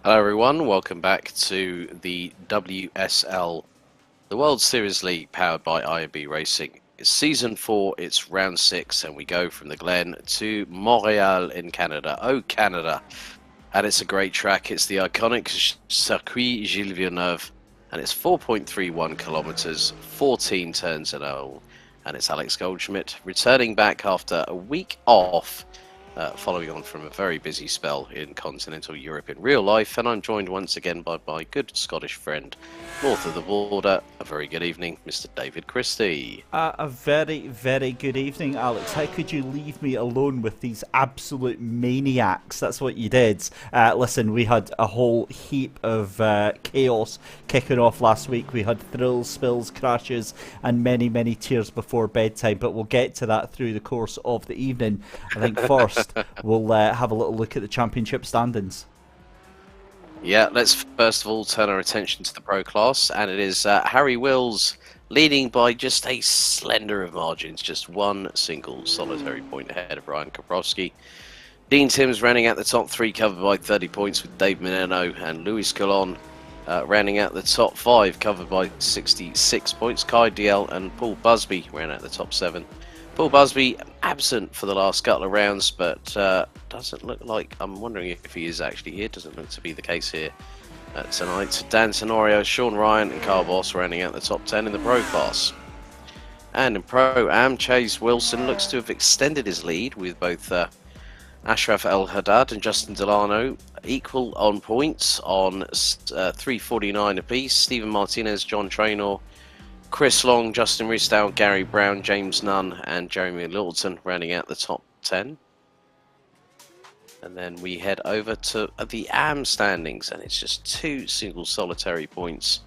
Hello everyone, welcome back to the WSL, the World Series League powered by IMB Racing. It's Season 4, it's Round 6, and we go from the Glen to Montreal in Canada. Oh, Canada. And it's a great track. It's the iconic Circuit Gilles Villeneuve, and it's 4.31 kilometers, 14 turns in all. And it's Alex Goldschmidt returning back after a week off, following on from a very busy spell in continental Europe in real life, and I'm joined once again by my good Scottish friend north of the border. A very good evening, Mr. David Christie. A very, very good evening, Alex. How could you leave me alone with these absolute maniacs? That's what you did. Listen, we had a whole heap of chaos kicking off last week. We had thrills, spills, crashes, and many, many tears before bedtime, but we'll get to that through the course of the evening. I think first, we'll have a little look at the championship standings. Yeah, let's first of all turn our attention to the pro class, and it is Harry Wills leading by just a slender of margins, just one single solitary point ahead of Ryan Koprowski. Dean Timms rounding out the top three, covered by 30 points, with Dave Menino and Luis Colon rounding out the top five, covered by 66 points. Kai DL and Paul Busby round out the top seven. Paul Busby absent for the last couple of rounds, but doesn't look like, I'm wondering if he is actually here, doesn't look to be the case here tonight. Dan Tenorio, Sean Ryan and Carl Boss rounding out the top 10 in the pro class. And in Pro-Am, Chase Wilson looks to have extended his lead with both Ashraf El Haddad and Justin Delano equal on points on 349 apiece. Stephen Martinez, John Traynor, Chris Long, Justin Ristow, Gary Brown, James Nunn and Jeremy Littleton rounding out the top 10. And then we head over to the AM standings, and it's just two single solitary points.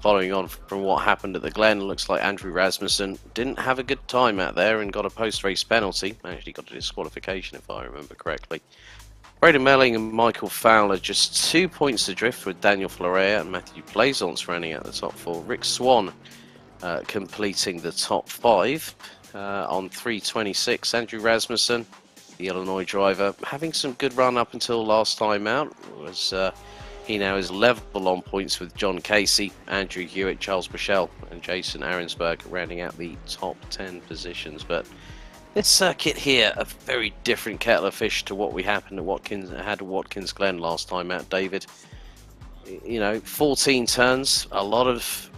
Following on from what happened at the Glen, looks like Andrew Rasmussen didn't have a good time out there and got a post-race penalty. Actually got a disqualification if I remember correctly. Braden Melling and Michael Fowler just 2 points adrift, with Daniel Florea and Matthew Plaisance rounding out the top four. Rick Swan completing the top five on 326. Andrew Rasmussen, the Illinois driver, having some good run up until last time out. He now is level on points with John Casey, Andrew Hewitt, Charles Michel and Jason Arensberg rounding out the top 10 positions. But this circuit here, a very different kettle of fish to what we had at Watkins Glen last time out, David. you know, 14 turns, a lot of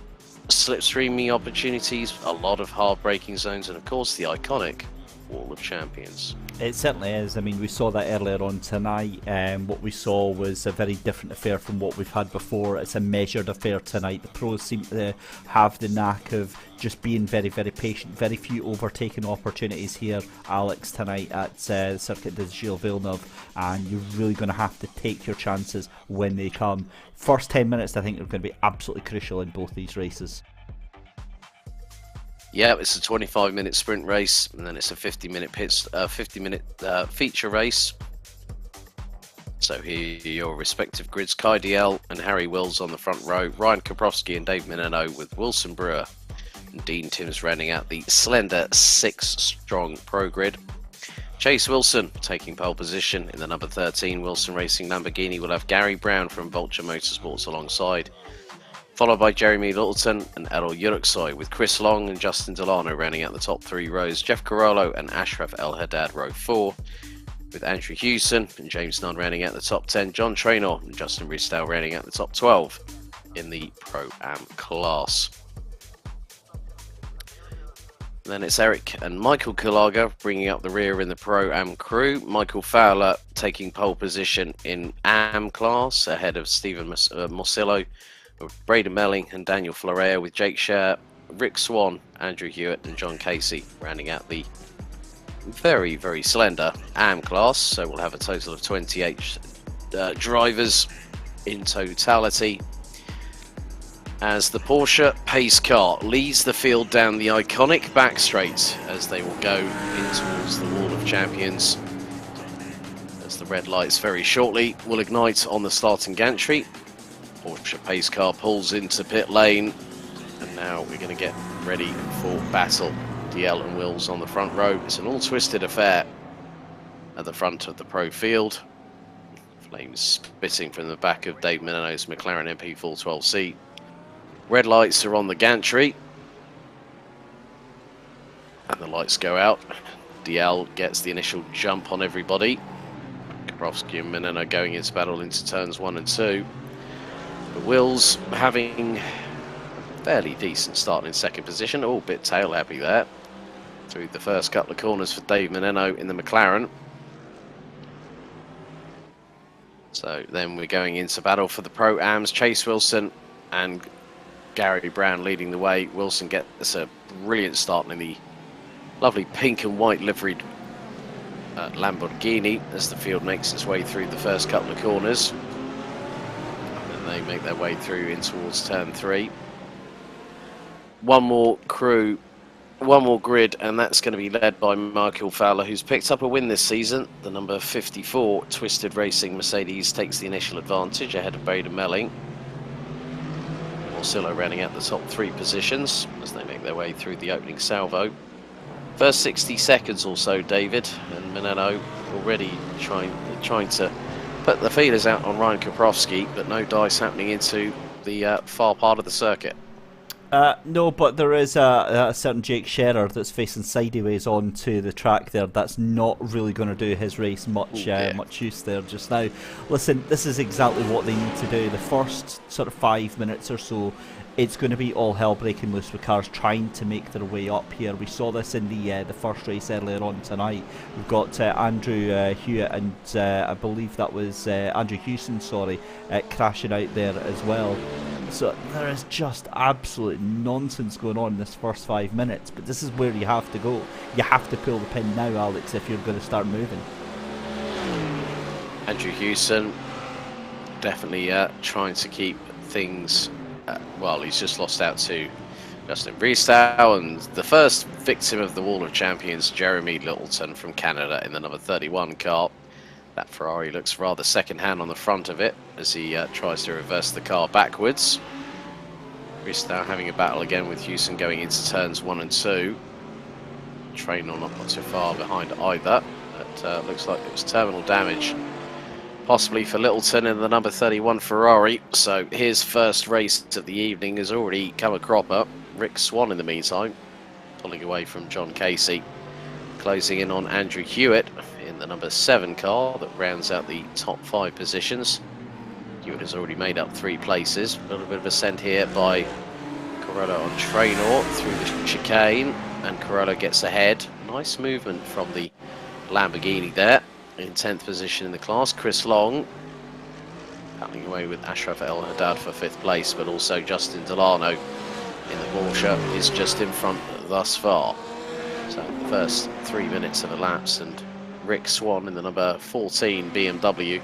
slipstreaming opportunities, a lot of hard braking zones, and of course the iconic Wall of Champions. It certainly is. I mean, we saw that earlier on tonight. What we saw was a very different affair from what we've had before. It's a measured affair tonight. The pros seem to have the knack of just being very, very patient. Very few overtaking opportunities here, Alex, tonight at the Circuit de Gilles Villeneuve, and you're really going to have to take your chances when they come. First 10 minutes, I think, are going to be absolutely crucial in both these races. Yeah, it's a 25-minute sprint race, and then it's a 50-minute feature race. So here are your respective grids: Kai DL and Harry Wills on the front row, Ryan Kaprowski and Dave Menino with Wilson Brewer and Dean Timms rounding out the slender 6-strong pro grid. Chase Wilson taking pole position in the number 13 Wilson Racing Lamborghini. Will have Gary Brown from Vulture Motorsports alongside, followed by Jeremy Littleton and Errol Yuruksoy, with Chris Long and Justin Delano rounding out the top 3 rows. Jeff Carollo and Ashraf El Haddad row 4, with Andrew Hewson and James Nunn rounding out the top 10. John Traynor and Justin Ristow rounding out the top 12 in the Pro-Am class. Then it's Eric and Michael Kulaga bringing up the rear in the Pro-Am crew. Michael Fowler taking pole position in Am class ahead of Stephen Morcillo, Braden Melling and Daniel Florea, with Jake Scher, Rick Swan, Andrew Hewitt and John Casey rounding out the very, very slender AM class. So we'll have a total of 28 drivers in totality, as the Porsche pace car leads the field down the iconic back straight as they will go in towards the Wall of Champions, as the red lights very shortly will ignite on the starting gantry. Porsche pace car pulls into pit lane, and now we're going to get ready for battle. DL and Wills on the front row. It's an all twisted affair at the front of the pro field. Flames spitting from the back of Dave Menino's McLaren MP412C. Red lights are on the gantry, and the lights go out. DL gets the initial jump on everybody. Kaprowski and Menino going into battle into turns 1 and 2. Wills having a fairly decent start in second position. Oh, bit tail happy there through the first couple of corners for Dave Menino in the McLaren. So then we're going into battle for the Pro-Ams. Chase Wilson and Gary Brown leading the way. Wilson gets a brilliant start in the lovely pink and white liveried Lamborghini as the field makes its way through the first couple of corners. They make their way through in towards turn 3. One more crew, one more grid, and that's going to be led by Michael Fowler, who's picked up a win this season. The number 54 Twisted Racing Mercedes takes the initial advantage ahead of Braden Melling. Morcillo rounding out the top 3 positions as they make their way through the opening salvo. First 60 seconds or so, David, and Menino already trying to put the feelers out on Ryan Kaprowski, but no dice happening into the far part of the circuit. No, but there is a certain Jake Scherer that's facing sideways onto the track there. That's not really going to do his race much use there just now. Listen, this is exactly what they need to do. The first sort of 5 minutes or so, it's going to be all hell breaking loose with cars trying to make their way up here. We saw this in the first race earlier on tonight. We've got Andrew Hewitt and I believe that was Andrew Hewson, crashing out there as well. So there is just absolute nonsense going on in this first 5 minutes, but this is where you have to go. You have to pull the pin now, Alex, if you're going to start moving. Andrew Hewson definitely trying to keep things, well, he's just lost out to Justin Bristow, and the first victim of the Wall of Champions, Jeremy Littleton from Canada in the number 31 car. That Ferrari looks rather second-hand on the front of it as he tries to reverse the car backwards. Bristow having a battle again with Hewson going into turns 1 and 2. Traynor not too far behind either. But looks like it was terminal damage, possibly for Littleton in the number 31 Ferrari. So his first race of the evening has already come a cropper. Rick Swan in the meantime pulling away from John Casey, closing in on Andrew Hewitt in the number 7 car that rounds out the top 5 positions. Hewitt has already made up 3 places. A little bit of ascent here by Corollo on Traynor through the chicane, and Corollo gets ahead. Nice movement from the Lamborghini there. In 10th position in the class, Chris Long battling away with Ashraf El Haddad for 5th place, but also Justin Delano in the Porsche is just in front thus far. So the first 3 minutes have elapsed, and Rick Swan in the number 14 BMW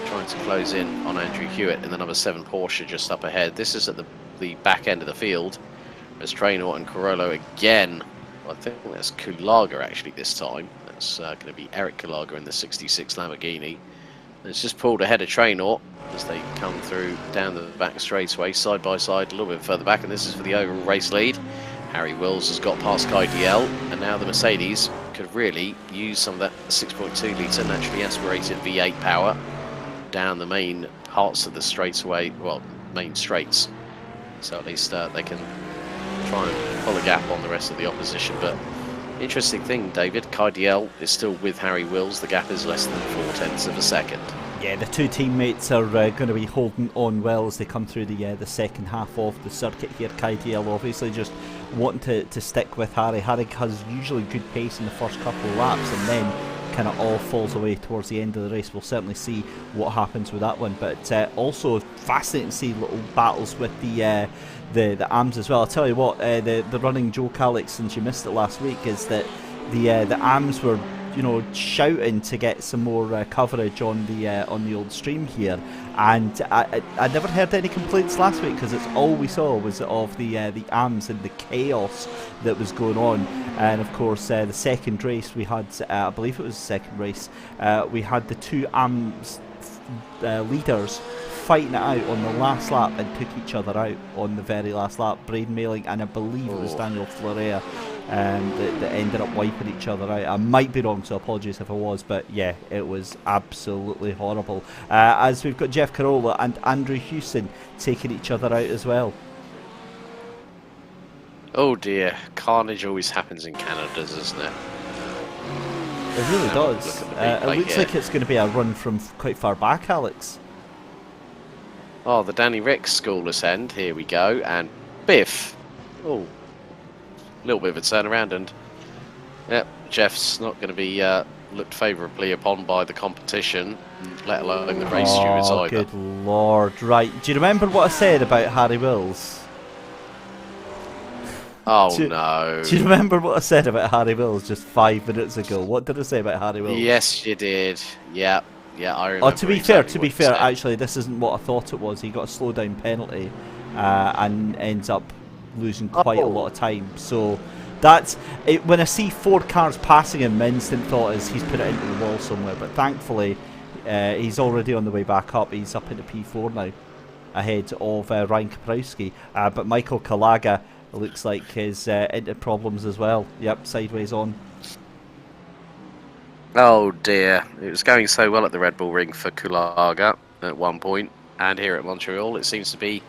trying to close in on Andrew Hewitt in the number 7 Porsche just up ahead. This is at the back end of the field as Traynor and Corollo again. Well, I think that's Kulaga actually this time. That's going to be Eric Kulaga in the 66 Lamborghini. It's just pulled ahead of Traynor as they come through down the back straightaway, side by side, a little bit further back, and this is for the overall race lead. Harry Wills has got past IDL, and now the Mercedes could really use some of that 6.2 litre naturally aspirated V8 power down the main parts of the straightaway, well, main straights. So at least they can try and pull a gap on the rest of the opposition. But interesting thing, David, KDL is still with Harry Wills. The gap is less than 0.4 of a second. Yeah, the two teammates are going to be holding on well as they come through the second half of the circuit here. KDL obviously just wanting to stick with Harry. Harry has usually good pace in the first couple of laps, and then kind of all falls away towards the end of the race. We'll certainly see what happens with that one, but also fascinating to see little battles with the AMs as well. I'll tell you what, the running joke, Alex, since you missed it last week, is that the AMs were, you know, shouting to get some more coverage on the old stream here, and I never heard any complaints last week because it's all we saw was of the AMs and the chaos that was going on. And of course, the second race we had, I believe it was the second race, we had the two AMs leaders fighting it out on the last lap and took each other out on the very last lap. Braden Mailing and I believe it was Daniel Florea that ended up wiping each other out. I might be wrong, so apologies if I was, but yeah, it was absolutely horrible. As we've got Jeff Carolla and Andrew Houston taking each other out as well. Oh dear, carnage always happens in Canada, doesn't it? It really does. It looks like it's going to be a run from quite far back, Alex. Oh, the Danny Ricks school end. Here we go, and biff. Oh, a little bit of a turnaround, and yep, Jeff's not going to be looked favourably upon by the competition, let alone the race stewards either. Good lord! Right, do you remember what I said about Harry Wills? Oh no! Do you remember what I said about Harry Wills just 5 minutes ago? What did I say about Harry Wills? Yes, you did. Yeah. Yeah, I remember. Oh, to be fair, actually, this isn't what I thought it was. He got a slow down penalty and ends up losing quite a lot of time. So that's it. When I see 4 cars passing him, my instant thought is he's put it into the wall somewhere. But thankfully, he's already on the way back up. He's up into P4 now, ahead of Ryan Kaprowski. But Michael Kalaga looks like is into problems as well. Yep, sideways on. Oh dear, it was going so well at the Red Bull Ring for Kulaga at one point, and here at Montreal it seems to be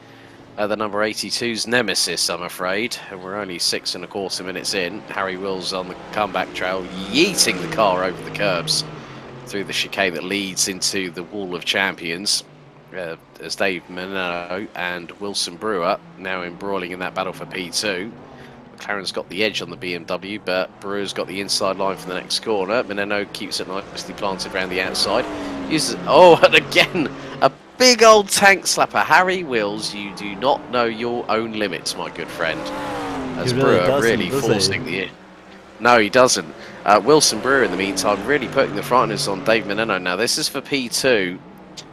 the number 82's nemesis, I'm afraid, and we're only 6 1/4 minutes in. Harry Wills on the comeback trail, yeeting the car over the curbs through the chicane that leads into the Wall of Champions, as Dave Menino and Wilson Brewer now embroiling in that battle for P2. McLaren's got the edge on the BMW, but Brewer's got the inside line for the next corner. Menino keeps it nicely planted around the outside. Uses, and again, a big old tank slapper. Harry Wills, you do not know your own limits, my good friend. As Brewer really forcing the... No, he doesn't. Wilson Brewer, in the meantime, really putting the frighteners on Dave Menino. Now, this is for P2.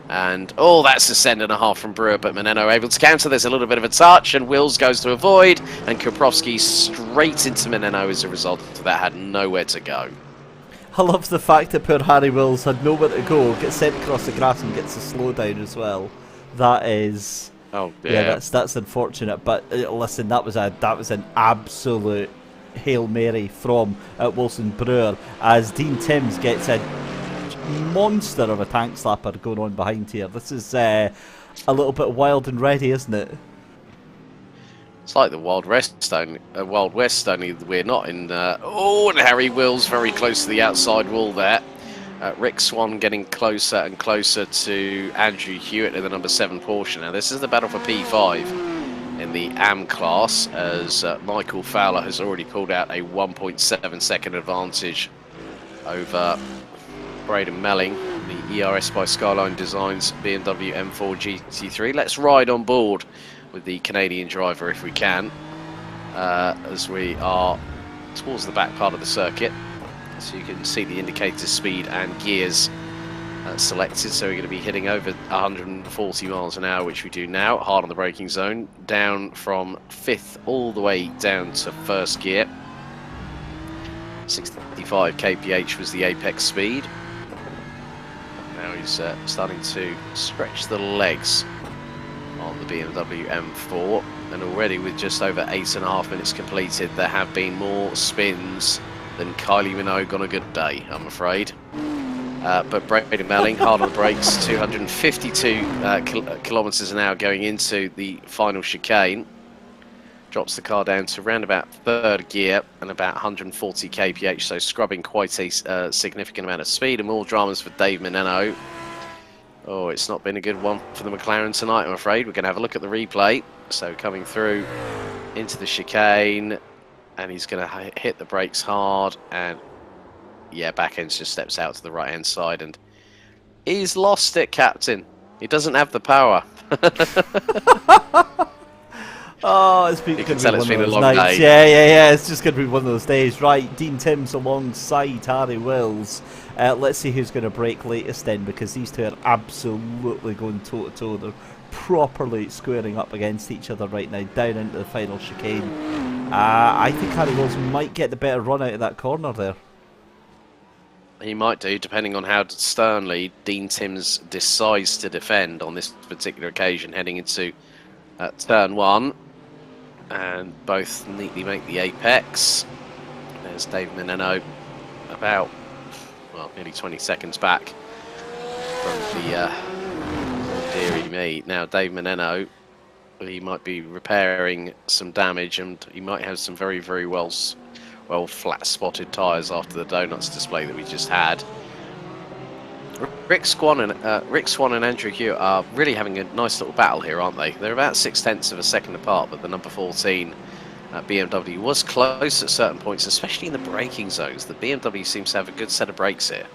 And, that's a send and a half from Brewer, but Menino able to counter. There's a little bit of a touch, and Wills goes to avoid, and Kaprowski straight into Menino as a result of that, had nowhere to go. I love the fact that poor Harry Wills had nowhere to go, gets sent across the grass and gets a slowdown as well. That is... Oh, dear. Yeah, that's unfortunate, but listen, that was an absolute Hail Mary from Wilson Brewer, as Dean Timms gets a monster of a tank slapper going on behind here. This is a little bit wild and ready, isn't it? It's like the Wild West, only we're not in... and Harry Wills very close to the outside wall there. Rick Swan getting closer and closer to Andrew Hewitt in the number 7 Porsche. Now this is the battle for P5 in the AM class, as Michael Fowler has already pulled out a 1.7 second advantage over Braden Melling, the ERS by Skyline Designs BMW M4 GT3. Let's ride on board with the Canadian driver if we can, as we are towards the back part of the circuit. So you can see the indicator speed and gears selected. So we're going to be hitting over 140 miles an hour, which we do now, hard on the braking zone, down from 5th all the way down to 1st gear. 65 kph was the apex speed. Now he's starting to stretch the legs on the BMW M4, and already with just over 8.5 minutes completed, there have been more spins than Kylie Minogue on a good day, I'm afraid. But Braden Melling, hard on the brakes, 252 kilometres an hour going into the final chicane. Drops the car down to around about 3rd gear and about 140 kph, so scrubbing quite a significant amount of speed. And more dramas for Dave Meneno. Oh, it's not been a good one for the McLaren tonight, I'm afraid. We're going to have a look at the replay. So coming through into the chicane, and he's going to hit the brakes hard, and yeah, back end just steps out to the right hand side, and he's lost it, Captain. He doesn't have the power. Oh, it's been, it's been a long nights. day. Yeah. It's just going to be one of those days. Right, Dean Timms alongside Harry Wills. Let's see who's going to break latest then, because these two are absolutely going toe to toe. They're properly squaring up against each other right now, down into the final chicane. I think Harry Wills might get the better run out of that corner there. He might do, depending on how sternly Dean Timms decides to defend on this particular occasion, heading into turn 1. And both neatly make the apex. There's Dave Meneno, about, well, nearly 20 seconds back from the dearie me. Now Dave Meneno, he might be repairing some damage, and he might have some very, very well flat spotted tyres after the donuts display that we just had. Rick Swan and Andrew Hewitt are really having a nice little battle here, aren't they? They're about 0.6 of a second apart, but the number 14 BMW was close at certain points, especially in the braking zones. The BMW seems to have a good set of brakes here.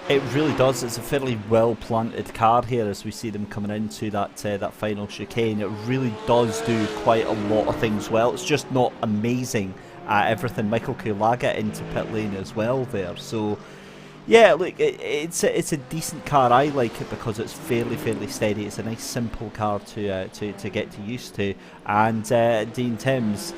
It really does. It's a fairly well planted car here as we see them coming into that final chicane. It really does do quite a lot of things well. It's just not amazing at everything. Michael Kulaga into pit lane as well there. So yeah, look, it's a decent car. I like it because it's fairly steady. It's a nice simple car to get used to. And Dean Timms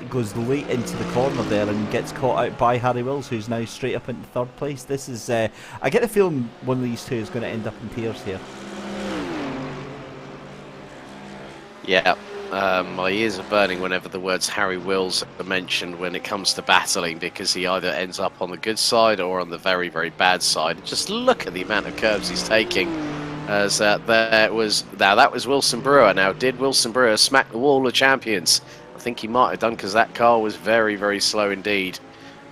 goes late into the corner there and gets caught out by Harry Wills, who's now straight up into 3rd place. This is I get the feeling one of these two is going to end up in tears here. Yeah. My ears are burning whenever the words Harry Wills are mentioned when it comes to battling, because he either ends up on the good side or on the very, very bad side. Just look at the amount of curves he's taking. As that was Wilson Brewer. Now, did Wilson Brewer smack the wall of champions? I think he might have done, because that car was very, very slow indeed.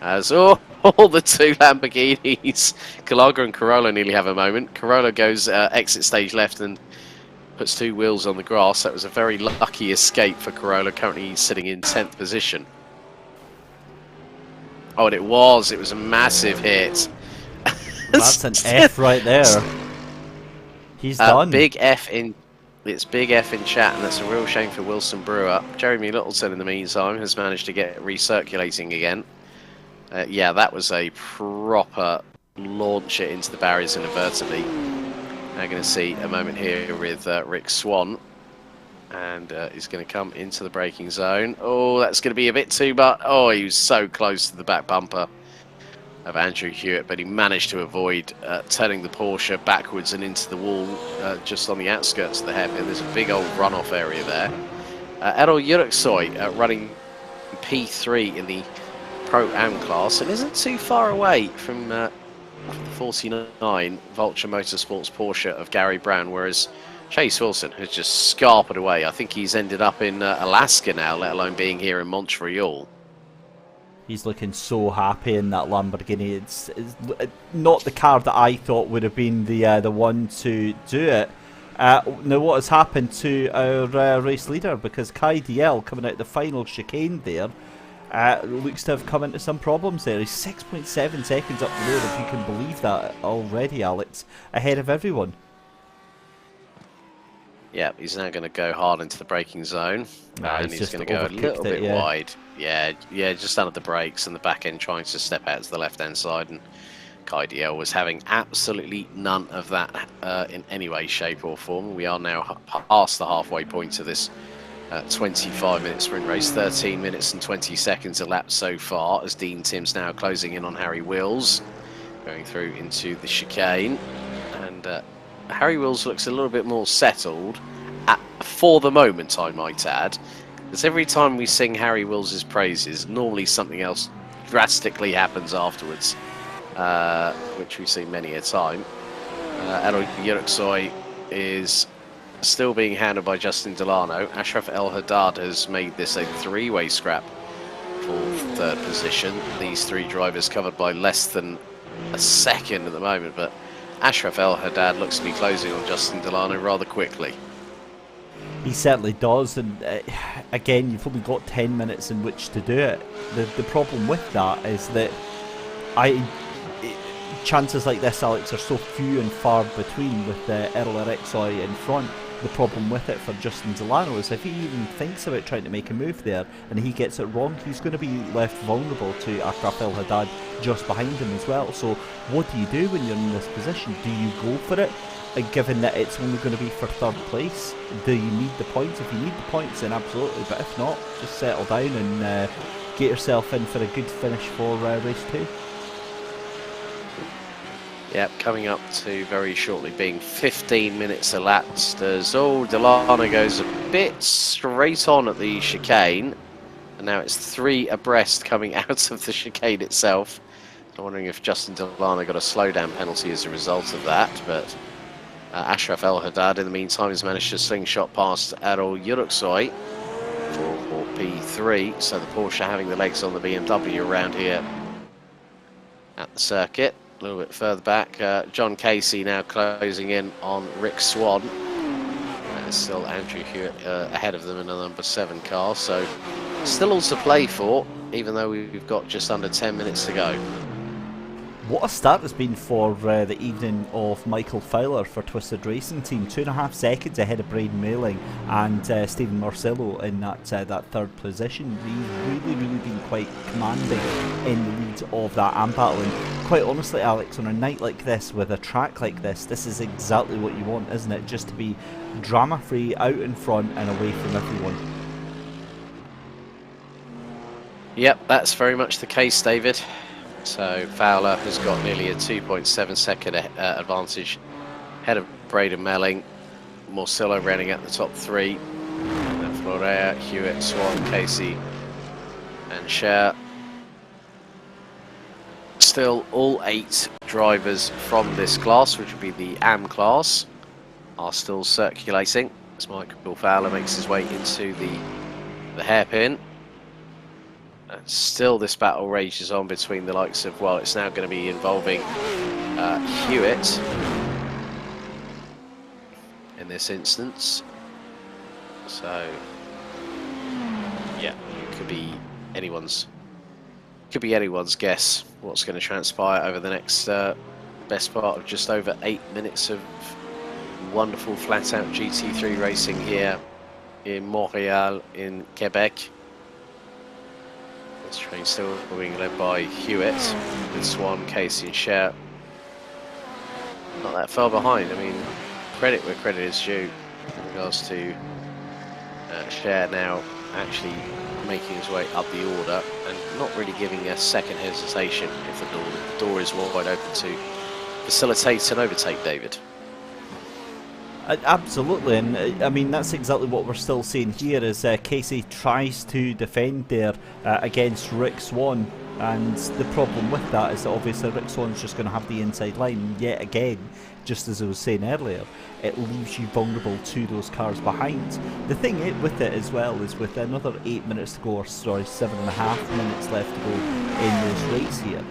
As all the 2 Lamborghinis, Kulaga and Corolla nearly have a moment. Corolla goes exit stage left and puts 2 wheels on the grass. That was a very lucky escape for Corolla. Currently he's sitting in 10th position. Oh, and it was a massive hit. That's an F right there. He's done. It's big F in chat, and that's a real shame for Wilson Brewer. Jeremy Littleton, in the meantime, has managed to get recirculating again. Yeah, that was a proper launcher into the barriers inadvertently. Now going to see a moment here with Rick Swan, and he's going to come into the braking zone. Oh, that's going to be a bit too much. Oh, he was so close to the back bumper of Andrew Hewitt, but he managed to avoid turning the Porsche backwards and into the wall just on the outskirts of the hairpin. There's a big old runoff area there. Errol Yuriksoy running P3 in the Pro-Am class, and isn't too far away from the 49 Vulture Motorsports Porsche of Gary Brown, whereas Chase Wilson has just scarpered away. I think he's ended up in Alaska now, let alone being here in Montreal. He's looking so happy in that Lamborghini. It's not the car that I thought would have been the one to do it. Now, what has happened to our race leader? Because Kai DL coming out the final chicane there looks to have come into some problems there. He's 6.7 seconds up the road, if you can believe that already, Alex, ahead of everyone. Yeah, he's now going to go hard into the braking zone, and he's going to go a little bit wide. Yeah, just under the brakes and the back end trying to step out to the left-hand side, and Kai DL was having absolutely none of that in any way, shape or form. We are now past the halfway point of this 25-minute sprint race, 13 minutes and 20 seconds elapsed so far, as Dean Tim's now closing in on Harry Wills, going through into the chicane, and Harry Wills looks a little bit more settled for the moment, I might add, because every time we sing Harry Wills' praises, normally something else drastically happens afterwards, which we've seen many a time. Errol Yuriksoy is still being handled by Justin Delano. Ashraf El Haddad has made this a three-way scrap for third position. These three drivers covered by less than a second at the moment, but Ashraf El Haddad looks to be closing on Justin Delano rather quickly. He certainly does, and again, you've only got 10 minutes in which to do it. The problem with that is that chances like this, Alex, are so few and far between with Errol Eriksoy in front. The problem with it for Justin Delano is if he even thinks about trying to make a move there and he gets it wrong, he's going to be left vulnerable to Ashraf El Haddad just behind him as well. So what do you do when you're in this position? Do you go for it? And given that it's only going to be for third place, do you need the points? If you need the points, then absolutely, but if not, just settle down and get yourself in for a good finish for race 2. Yep, coming up to very shortly being 15 minutes elapsed as Delano goes a bit straight on at the chicane, and now it's three abreast coming out of the chicane itself. I'm wondering if Justin Delano got a slowdown penalty as a result of that, but Ashraf El Haddad in the meantime has managed to slingshot past Errol Yuriksoy for P3, so the Porsche having the legs on the BMW around here at the circuit. A little bit further back, John Casey now closing in on Rick Swan. Still Andrew Hewitt ahead of them in the number 7 car, so still all to play for, even though we've got just under 10 minutes to go. What a start it's been for the evening of Michael Fowler for Twisted Racing Team. 2.5 seconds ahead of Braden Mailing and Stephen Marcello in that third position. He's really been quite commanding in the lead of that AMP battle. And quite honestly, Alex, on a night like this, with a track like this is exactly what you want, isn't it? Just to be drama-free, out in front and away from everyone. Yep, that's very much the case, David. So Fowler has got nearly a 2.7 second advantage ahead of Braden Melling. Morcillo running at the top 3. And Florea, Hewitt, Swan, Casey and Scher. Still all 8 drivers from this class, which would be the AM class, are still circulating as Michael Fowler makes his way into the hairpin. And still this battle rages on between the likes of, well, it's now going to be involving Hewitt in this instance. So yeah, it could be anyone's guess what's going to transpire over the next best part of just over 8 minutes of wonderful flat-out GT3 racing here in Montreal in Quebec. This train still being led by Hewitt with Swan, Casey and Scher not that far behind. I mean, credit where credit is due in regards to Scher now actually making his way up the order and not really giving a second hesitation if the door is wide open to facilitate an overtake, David. Absolutely, and I mean that's exactly what we're still seeing here as Casey tries to defend there against Rick Swan. And the problem with that is that obviously Rick Swan's just going to have the inside line yet again, just as I was saying earlier. It leaves you vulnerable to those cars behind. The thing with it as well is with another 8 minutes to go, or sorry, 7.5 minutes left to go in this race here.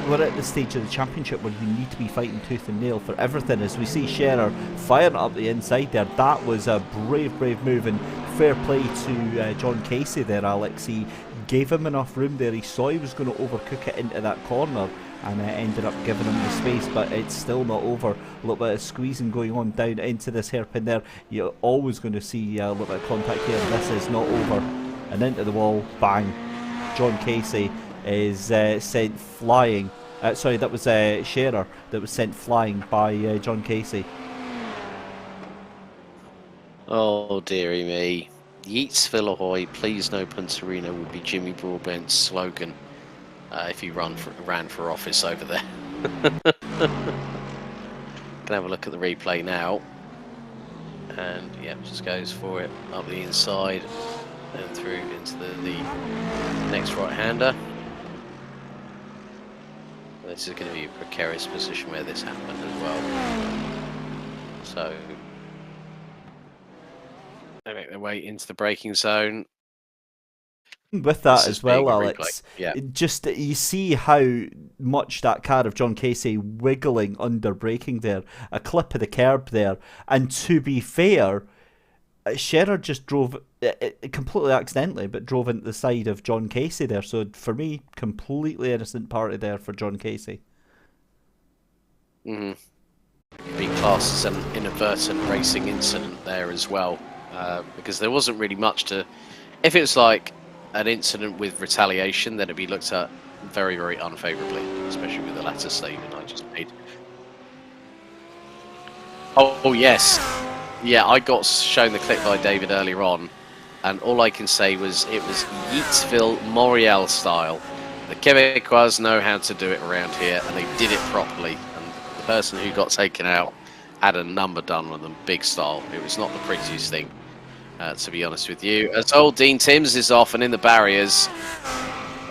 We're at the stage of the championship where you need to be fighting tooth and nail for everything. As we see Scherer firing up the inside there, that was a brave move, and fair play to John Casey there, Alex. He gave him enough room there. He saw he was going to overcook it into that corner, and ended up giving him the space, but it's still not over. A little bit of squeezing going on down into this hairpin there. You're always going to see a little bit of contact here. This is not over, and into the wall, bang. John Casey is sent flying. Sorry, that was Scherer that was sent flying by John Casey. Oh, dearie me. Yeatsville ahoy, please no Punterino would be Jimmy Broadbent's slogan if he ran for office over there. Can have a look at the replay now. And yeah, just goes for it up the inside and through into the next right-hander. This is going to be a precarious position where this happened as well. So they make their way into the braking zone. With that as well, Alex, yeah. Just you see how much that car of John Casey wiggling under braking there, a clip of the curb there, and to be fair, Scherer just drove completely accidentally, but drove into the side of John Casey there. So for me, completely innocent party there for John Casey. Being classed as an inadvertent racing incident there as well, because there wasn't really much to. If it was like an incident with retaliation, then it'd be looked at very unfavourably, especially with the latter statement I just made. Oh yes. Yeah, I got shown the clip by David earlier on, and all I can say was it was Yeatsville Morial style. The Quebecois know how to do it around here, and they did it properly. And the person who got taken out had a number done with them, big style. It was not the prettiest thing, to be honest with you. As old Dean Timms is off and in the barriers.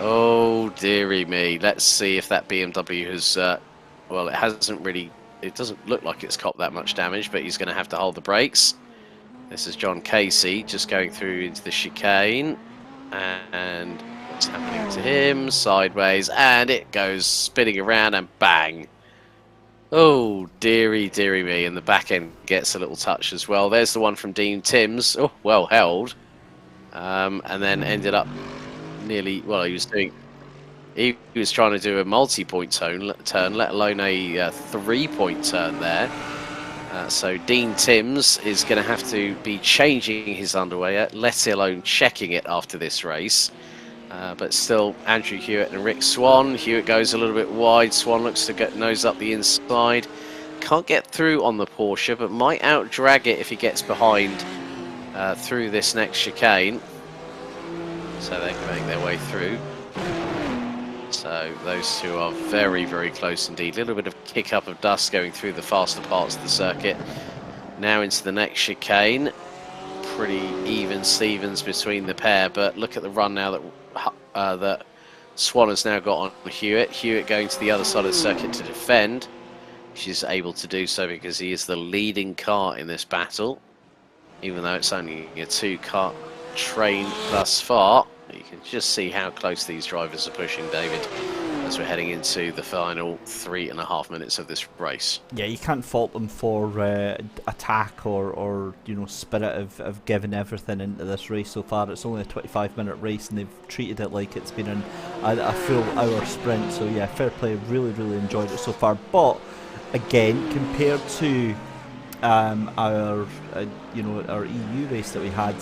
Oh, dearie me. Let's see if that BMW has... well, it hasn't really... It doesn't look like it's copped that much damage, but he's going to have to hold the brakes. This is John Casey just going through into the chicane. And what's happening to him? Sideways. And it goes spinning around and bang. Oh, dearie me. And the back end gets a little touch as well. There's the one from Dean Timms. Oh, well held. And then ended up nearly... Well, he was trying to do a multi-point turn, let alone a 3-point turn there. So Dean Timms is going to have to be changing his underwear, let alone checking it after this race. But still, Andrew Hewitt and Rick Swan. Hewitt goes a little bit wide. Swan looks to get nose up the inside. Can't get through on the Porsche, but might out-drag it if he gets behind through this next chicane. So they can make their way through. So those two are very close indeed. A little bit of kick up of dust going through the faster parts of the circuit. Now into the next chicane. Pretty even Stevens between the pair, but look at the run now that Swan has now got on Hewitt. Hewitt going to the other side of the circuit to defend. She's able to do so because he is the leading car in this battle. Even though it's only a 2-car train thus far. You can just see how close these drivers are pushing, David, as we're heading into the final 3.5 minutes of this race. Yeah, you can't fault them for attack or spirit of giving everything into this race so far. It's only a 25-minute race, and they've treated it like it's been a full hour sprint. So yeah, fair play. Really enjoyed it so far. But again, compared to our EU race that we had,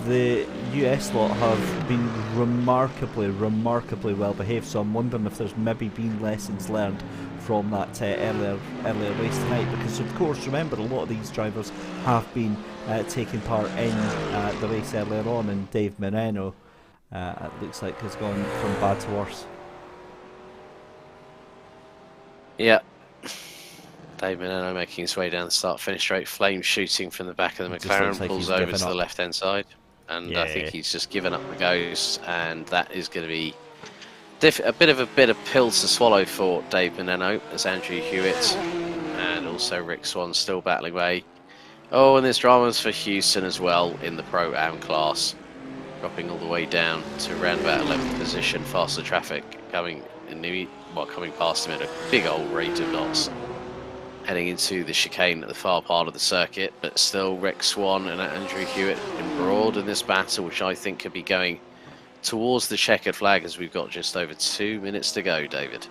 the US lot have been remarkably well behaved, so I'm wondering if there's maybe been lessons learned from that earlier race tonight, because of course remember a lot of these drivers have been taking part in the race earlier on, and Dave Moreno it looks like has gone from bad to worse. Yeah, Dave Moreno making his way down the start-finish straight, flame shooting from the back of the McLaren, like pulls over to the left-hand side. And yeah, I think he's just given up the ghost, and that is going to be a bit of a bitter pill to swallow for Dave Veneno, as Andrew Hewitt and also Rick Swan still battling away. Oh, and there's dramas for Houston as well in the Pro-Am class, dropping all the way down to around about 11th position. Faster traffic coming past him at a big old rate of knots, heading into the chicane at the far part of the circuit. But still, Rick Swan and Andrew Hewitt embroiled in this battle, which I think could be going towards the checkered flag, as we've got just over 2 minutes to go, David.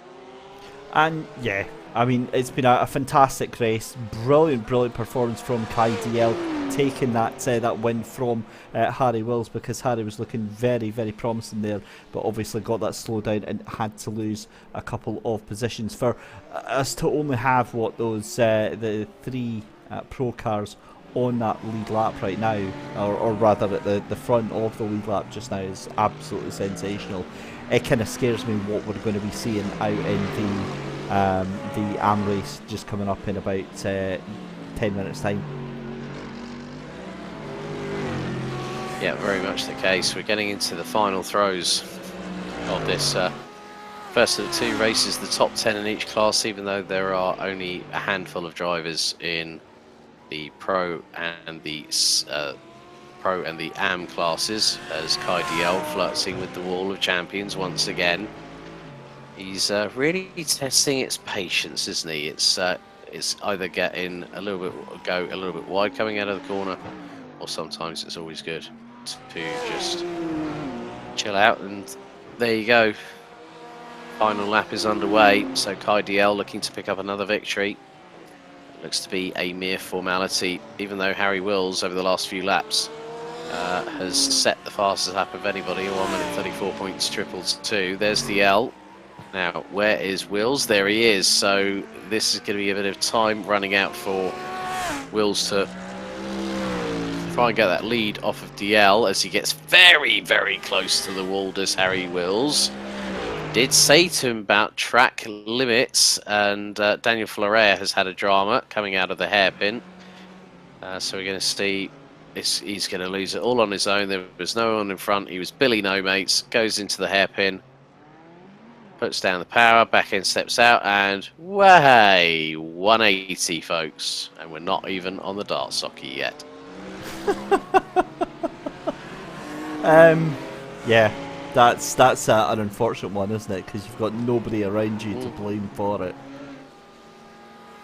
And yeah, I mean, it's been a fantastic race. Brilliant performance from Kai DL, taking that win from Harry Wills, because Harry was looking very promising there, but obviously got that slowdown and had to lose a couple of positions. For us to only have the 3 pro cars on that lead lap right now, or rather at the front of the lead lap just now, is absolutely sensational. It kind of scares me what we're going to be seeing out in the AM race just coming up in about 10 minutes time. Yeah, very much the case. We're getting into the final throes of this first of the 2 races, the top 10 in each class, even though there are only a handful of drivers in the Pro and the AM classes, as Kai DL flirting with the wall of champions once again. He's really testing its patience, isn't he? It's either getting a little bit wide coming out of the corner, or sometimes it's always good to just chill out. And there you go. Final lap is underway. So Kai DL looking to pick up another victory. Looks to be a mere formality, even though Harry Wills over the last few laps has set the fastest lap of anybody, 1 minute 34.2. There's the L. Now, where is Wills? There he is. So this is going to be a bit of time running out for Wills to try and get that lead off of DL, as he gets very close to the wall, does Harry Wills. Did say to him about track limits, and Daniel Florea has had a drama coming out of the hairpin. So we're going to see he's going to lose it all on his own. There was no one in front. He was Billy No Mates. Goes into the hairpin, puts down the power, back end steps out, and way 180, folks. And we're not even on the dart socket yet. Yeah. That's an unfortunate one, isn't it? Because you've got nobody around you to blame for it.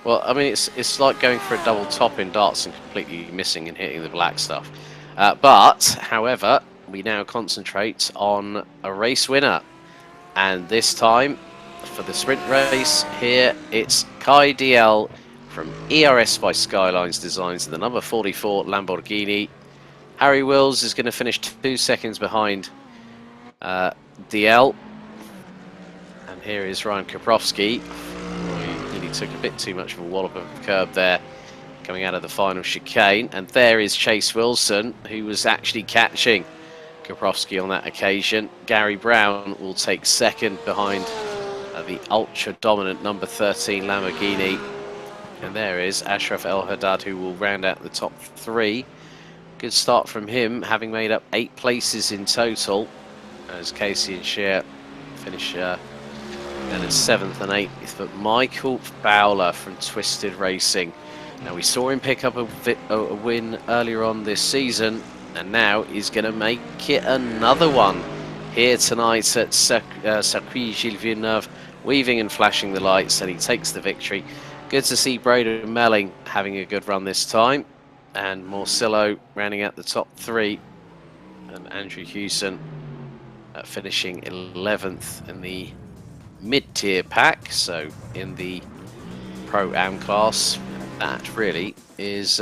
Well, I mean, it's like going for a double top in darts and completely missing and hitting the black stuff. But, however, we now concentrate on a race winner. And this time, for the sprint race here, it's Kai DL from ERS by Skylines Designs, the number 44 Lamborghini. Harry Wills is going to finish 2 seconds behind DL, and here is Ryan Kaprowski. He nearly took a bit too much of a wallop of the curb there coming out of the final chicane, and there is Chase Wilson, who was actually catching Kaprowski on that occasion. Gary Brown will take second behind the ultra dominant number 13 Lamborghini, and there is Ashraf El Haddad, who will round out the top 3. Good start from him, having made up 8 places in total, as Casey and Shear finish then at 7th and 8th. But Michael Fowler from Twisted Racing, now we saw him pick up a win earlier on this season, and now he's going to make it another one here tonight at Circuit Gilles Villeneuve, weaving and flashing the lights, and he takes the victory. Good to see Braden Melling having a good run this time, and Morcillo rounding out the top 3, and Andrew Hewson finishing 11th in the mid-tier pack, so in the Pro-Am class. That really is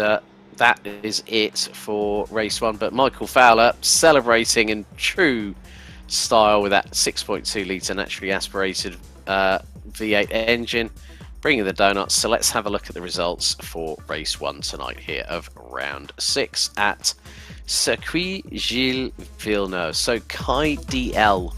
it for race 1. But Michael Fowler celebrating in true style with that 6.2 litre naturally aspirated V8 engine, bringing the donuts. So let's have a look at the results for race 1 tonight here of round 6 at Circuit Gilles Villeneuve. So Kai DL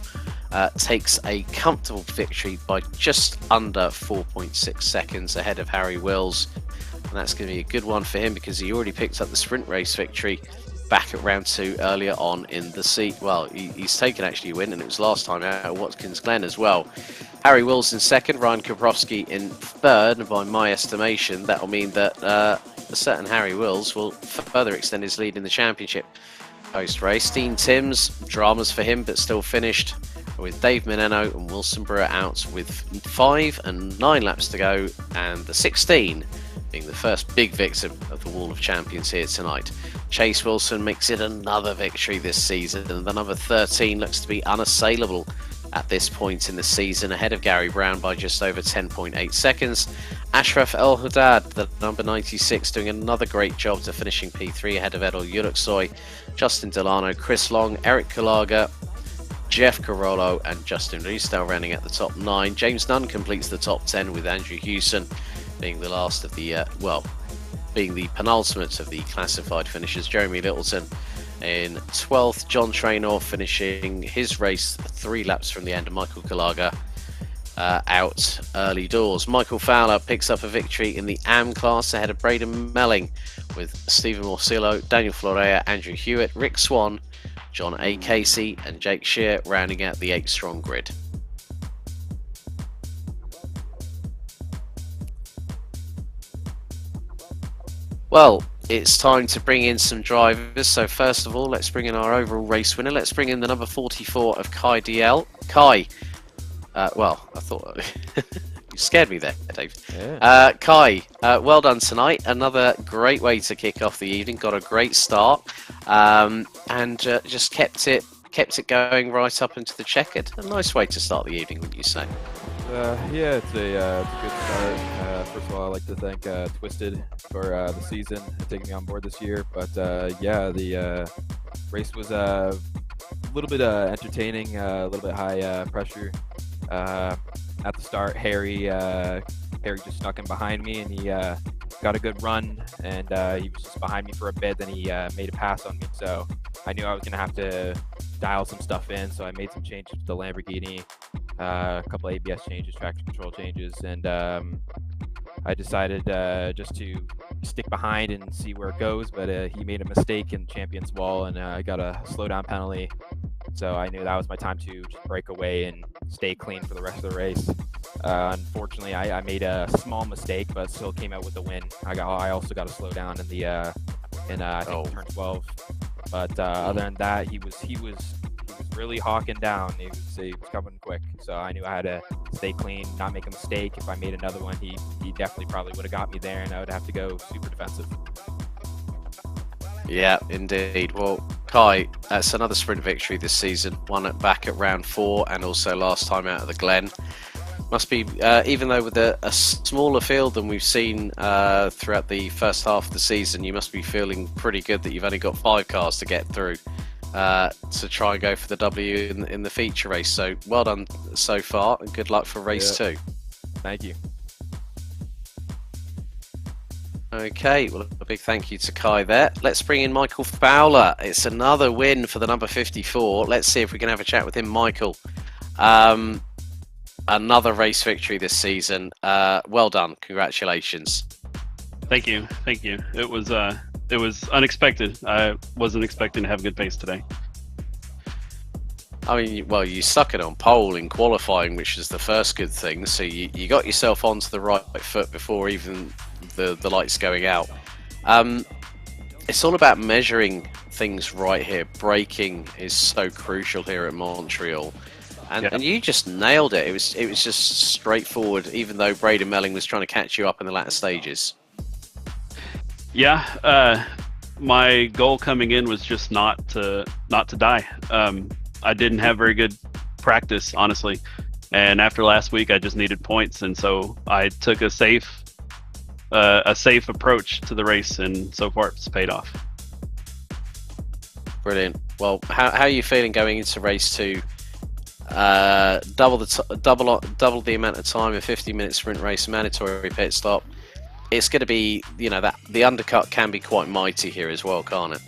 takes a comfortable victory by just under 4.6 seconds ahead of Harry Wills, and that's going to be a good one for him because he already picked up the sprint race victory back at round 2 earlier on in the seat. Well, he's taken actually a win, and it was last time out at Watkins Glen as well. Harry Wills in second, Ryan Koprowski in third, and by my estimation, that will mean that a certain Harry Wills will further extend his lead in the championship. Post-race, Dean Timms, dramas for him, but still finished, with Dave Meneno and Wilson Brewer out with 5 and 9 laps to go, and the 16 being the first big victim of the Wall of Champions here tonight. Chase Wilson makes it another victory this season, and the number 13 looks to be unassailable at this point in the season, ahead of Gary Brown by just over 10.8 seconds. Ashraf El Haddad, the number 96, doing another great job to finishing P3 ahead of Edel Yuruksoy, Justin Delano, Chris Long, Eric Kalaga, Jeff Carollo and Justin Riesdale rounding at the top 9. James Nunn completes the top 10 with Andrew Hewson being the last of the, being the penultimate of the classified finishers. Jeremy Littleton in 12th, John Traynor finishing his race 3 laps from the end, of Michael Kalaga out early doors. Michael Fowler picks up a victory in the AM class ahead of Braden Melling, with Stephen Morcillo, Daniel Florea, Andrew Hewitt, Rick Swan, John A. Casey and Jake Shear rounding out the 8-strong grid. Well, it's time to bring in some drivers. So first of all, let's bring in our overall race winner. Let's bring in the number 44 of Kai DL. Kai, well, I thought you scared me there, Dave. Yeah. Kai, well done tonight. Another great way to kick off the evening. Got a great start, and just kept it going right up into the checkered. A nice way to start the evening, wouldn't you say? Yeah, it's a good start. First of all, I'd like to thank Twisted for the season and taking me on board this year. But yeah, the race was a little bit entertaining, a little bit high pressure. At the start, Harry just snuck in behind me, and he got a good run, and he was just behind me for a bit. Then he made a pass on me, so I knew I was going to have to dial some stuff in. So I made some changes to the Lamborghini, a couple ABS changes, traction control changes, and I decided just to stick behind and see where it goes. But he made a mistake in Champions Wall, and I got a slowdown penalty. So I knew that was my time to just break away and stay clean for the rest of the race. Unfortunately, I made a small mistake, but still came out with the win. I also got a slowdown in the I think turn 12. But other than that, he was really hawking down. He was coming quick. So I knew I had to stay clean, not make a mistake. If I made another one, he definitely probably would have got me there, and I would have to go super defensive. Yeah, indeed. Well, Kai, that's another sprint victory this season. One back at round 4, and also last time out of the Glen. Must be, even though with a smaller field than we've seen throughout the first half of the season, you must be feeling pretty good that you've only got 5 cars to get through to try and go for the W in the feature race. So well done so far, and good luck for race 2. Thank you. Okay, well, a big thank you to Kai there. Let's bring in Michael Fowler. It's another win for the number 54. Let's see if we can have a chat with him, Michael. Another race victory this season. Well done. Congratulations. Thank you. Thank you. It was unexpected. I wasn't expecting to have good pace today. I mean, well, you stuck it on pole in qualifying, which is the first good thing. So you got yourself onto the right foot before even the lights going out. It's all about measuring things right here. Braking is so crucial here at Montreal. And you just nailed it. It was just straightforward, even though Braden Melling was trying to catch you up in the latter stages. Yeah, my goal coming in was just not to die. I didn't have very good practice, honestly, and after last week, I just needed points, and so I took a safe approach to the race, and so far it's paid off. Brilliant. Well, how are you feeling going into race 2? Double the amount of time, a 50-minute sprint race, mandatory pit stop. It's going to be, that the undercut can be quite mighty here as well, can't it?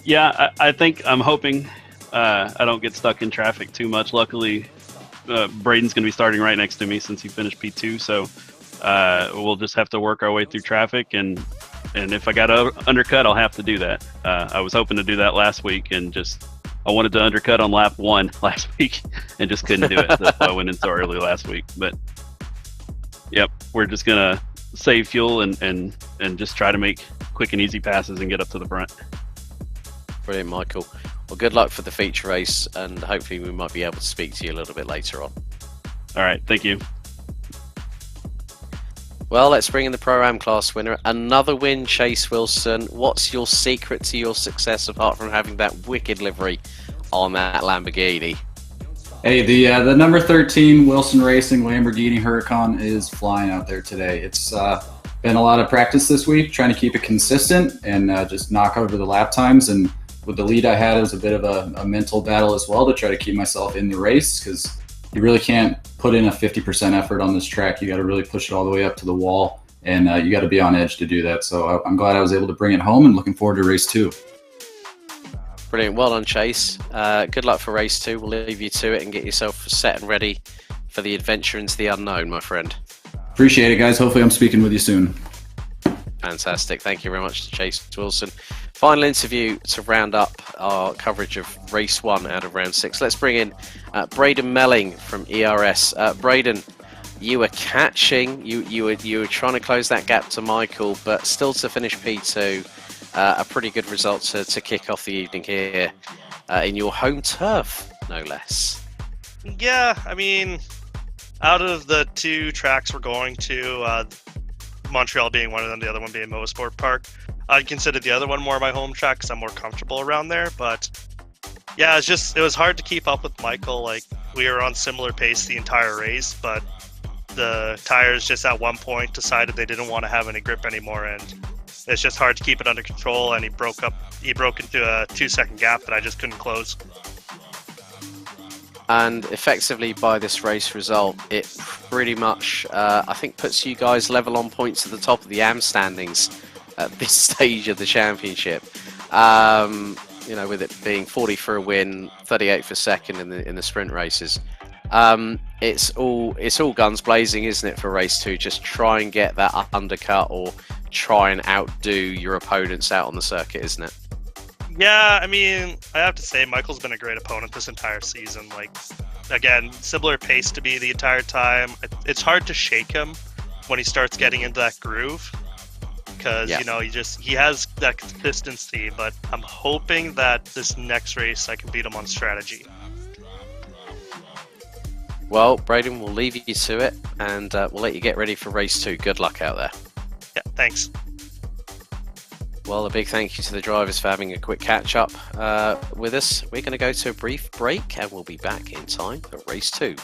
Yeah, I think I'm hoping I don't get stuck in traffic too much. Luckily, Braden's going to be starting right next to me since he finished P2, so we'll just have to work our way through traffic and and if I got undercut, I'll have to do that. I was hoping to do that last week, and I wanted to undercut on lap 1 last week, and just couldn't do it. That's why I went in so early last week. But yep, we're just gonna save fuel and just try to make quick and easy passes and get up to the front. Brilliant, Michael. Well, good luck for the feature race, and hopefully we might be able to speak to you a little bit later on. All right, thank you. Well, let's bring in the Pro-Am class winner. Another win, Chase Wilson. What's your secret to your success apart from having that wicked livery on that Lamborghini? Hey, the number 13 Wilson Racing Lamborghini Huracan is flying out there today. It's been a lot of practice this week, trying to keep it consistent and just knock over the lap times. And with the lead I had, it was a bit of a mental battle as well to try to keep myself in the race, because you really can't put in a 50% effort on this track. You got to really push it all the way up to the wall, and you got to be on edge to do that. So I'm glad I was able to bring it home, and looking forward to race 2. Brilliant. Well done, Chase. Good luck for race 2. We'll leave you to it and get yourself set and ready for the adventure into the unknown, my friend. Appreciate it, guys. Hopefully I'm speaking with you soon. Fantastic. Thank you very much to Chase Wilson. Final interview to round up our coverage of race 1 out of round 6. Let's bring in Braden Melling from ERS. Braden, you were catching, you were trying to close that gap to Michael, but still to finish P2. A pretty good result to kick off the evening here in your home turf, no less. Yeah, I mean, out of the 2 tracks we're going to, Montreal being one of them, the other one being Motorsport Park, I'd consider the other one more my home track because I'm more comfortable around there. But yeah, it was hard to keep up with Michael. Like, we were on similar pace the entire race, but the tires just at one point decided they didn't want to have any grip anymore, and it's just hard to keep it under control. And he broke into a 2-second gap that I just couldn't close. And effectively, by this race result, it pretty much, I think, puts you guys level on points at the top of the AM standings at this stage of the championship. You know, with it being 40 for a win, 38 for second in the sprint races. It's all guns blazing, isn't it, for race 2? Just try and get that undercut or try and outdo your opponents out on the circuit, isn't it? Yeah, I mean, I have to say Michael's been a great opponent this entire season. Like, again, similar pace to me the entire time. It's hard to shake him when he starts getting into that groove, because you know, he has that consistency. But I'm hoping that this next race I can beat him on strategy. Well, Braden, we'll leave you to it, and we'll let you get ready for race 2. Good luck out there. Yeah, thanks. Well, a big thank you to the drivers for having a quick catch-up with us. We're going to go to a brief break, and we'll be back in time for race 2.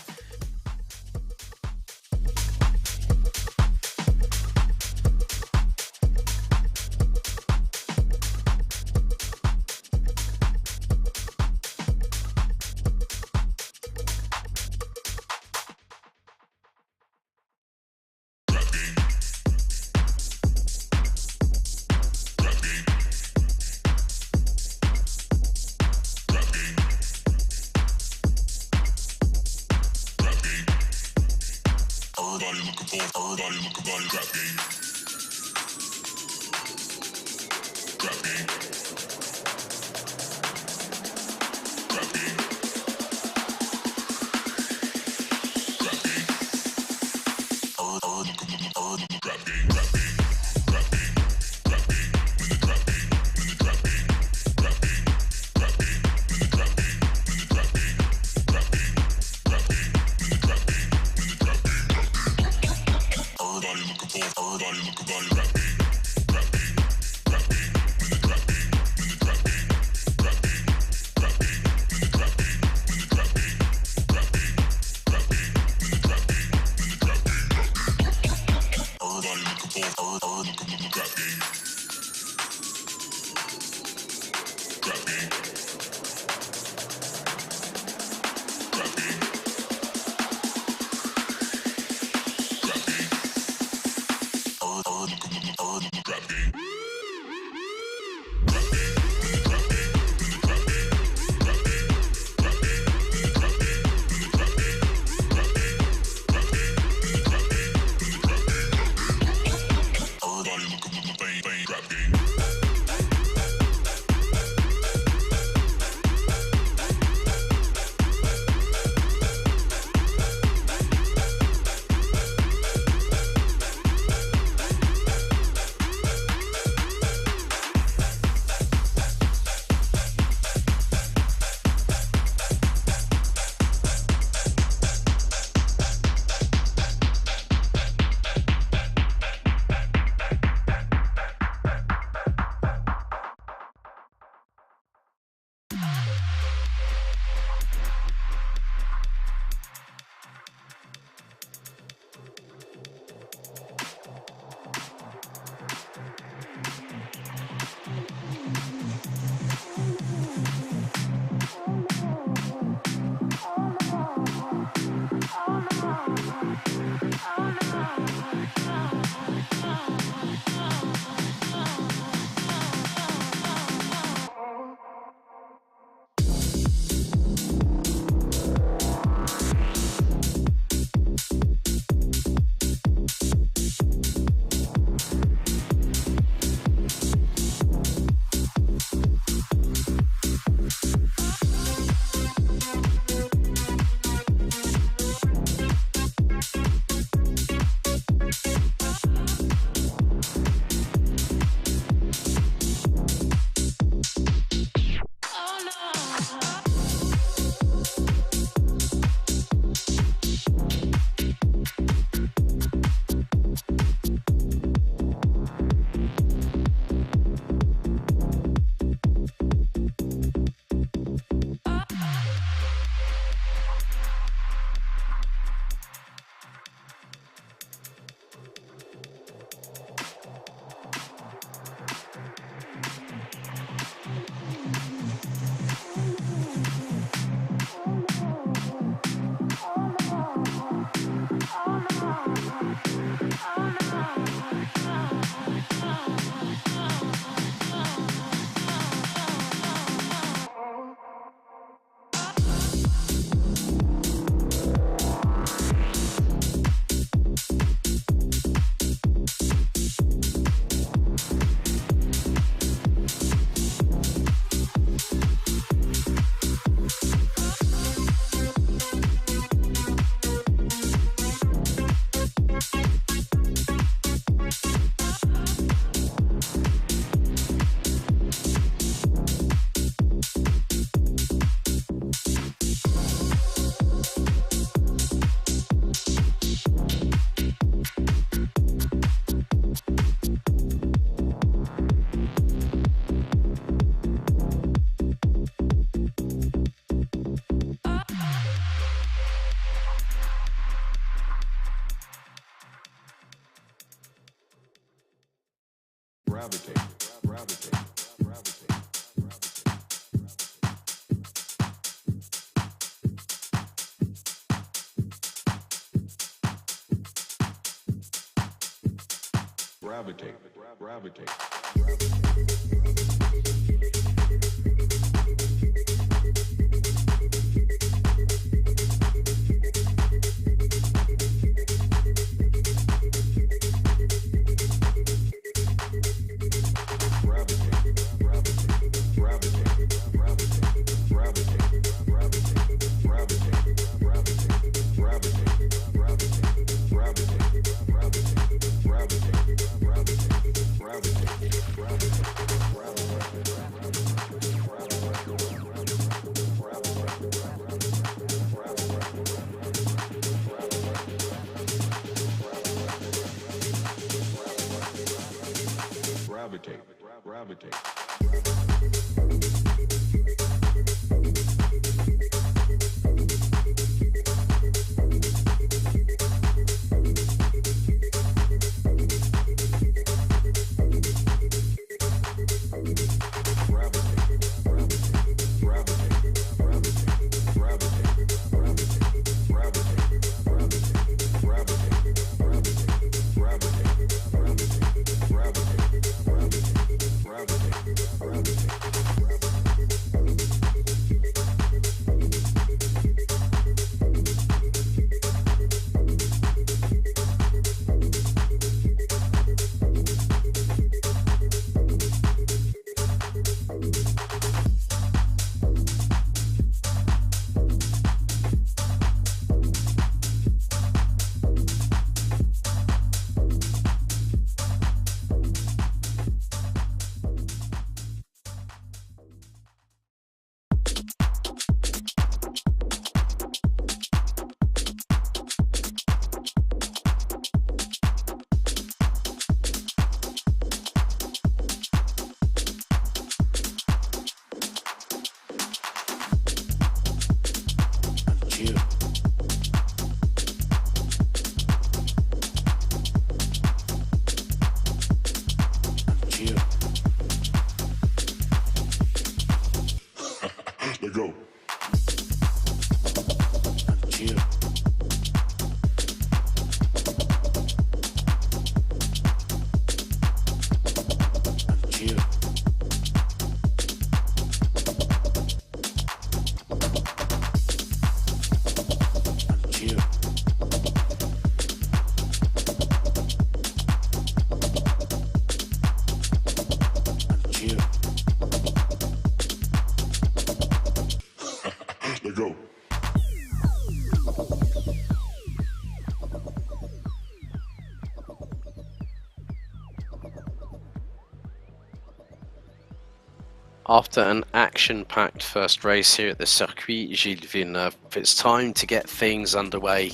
After an action-packed first race here at the Circuit Gilles Villeneuve, it's time to get things underway.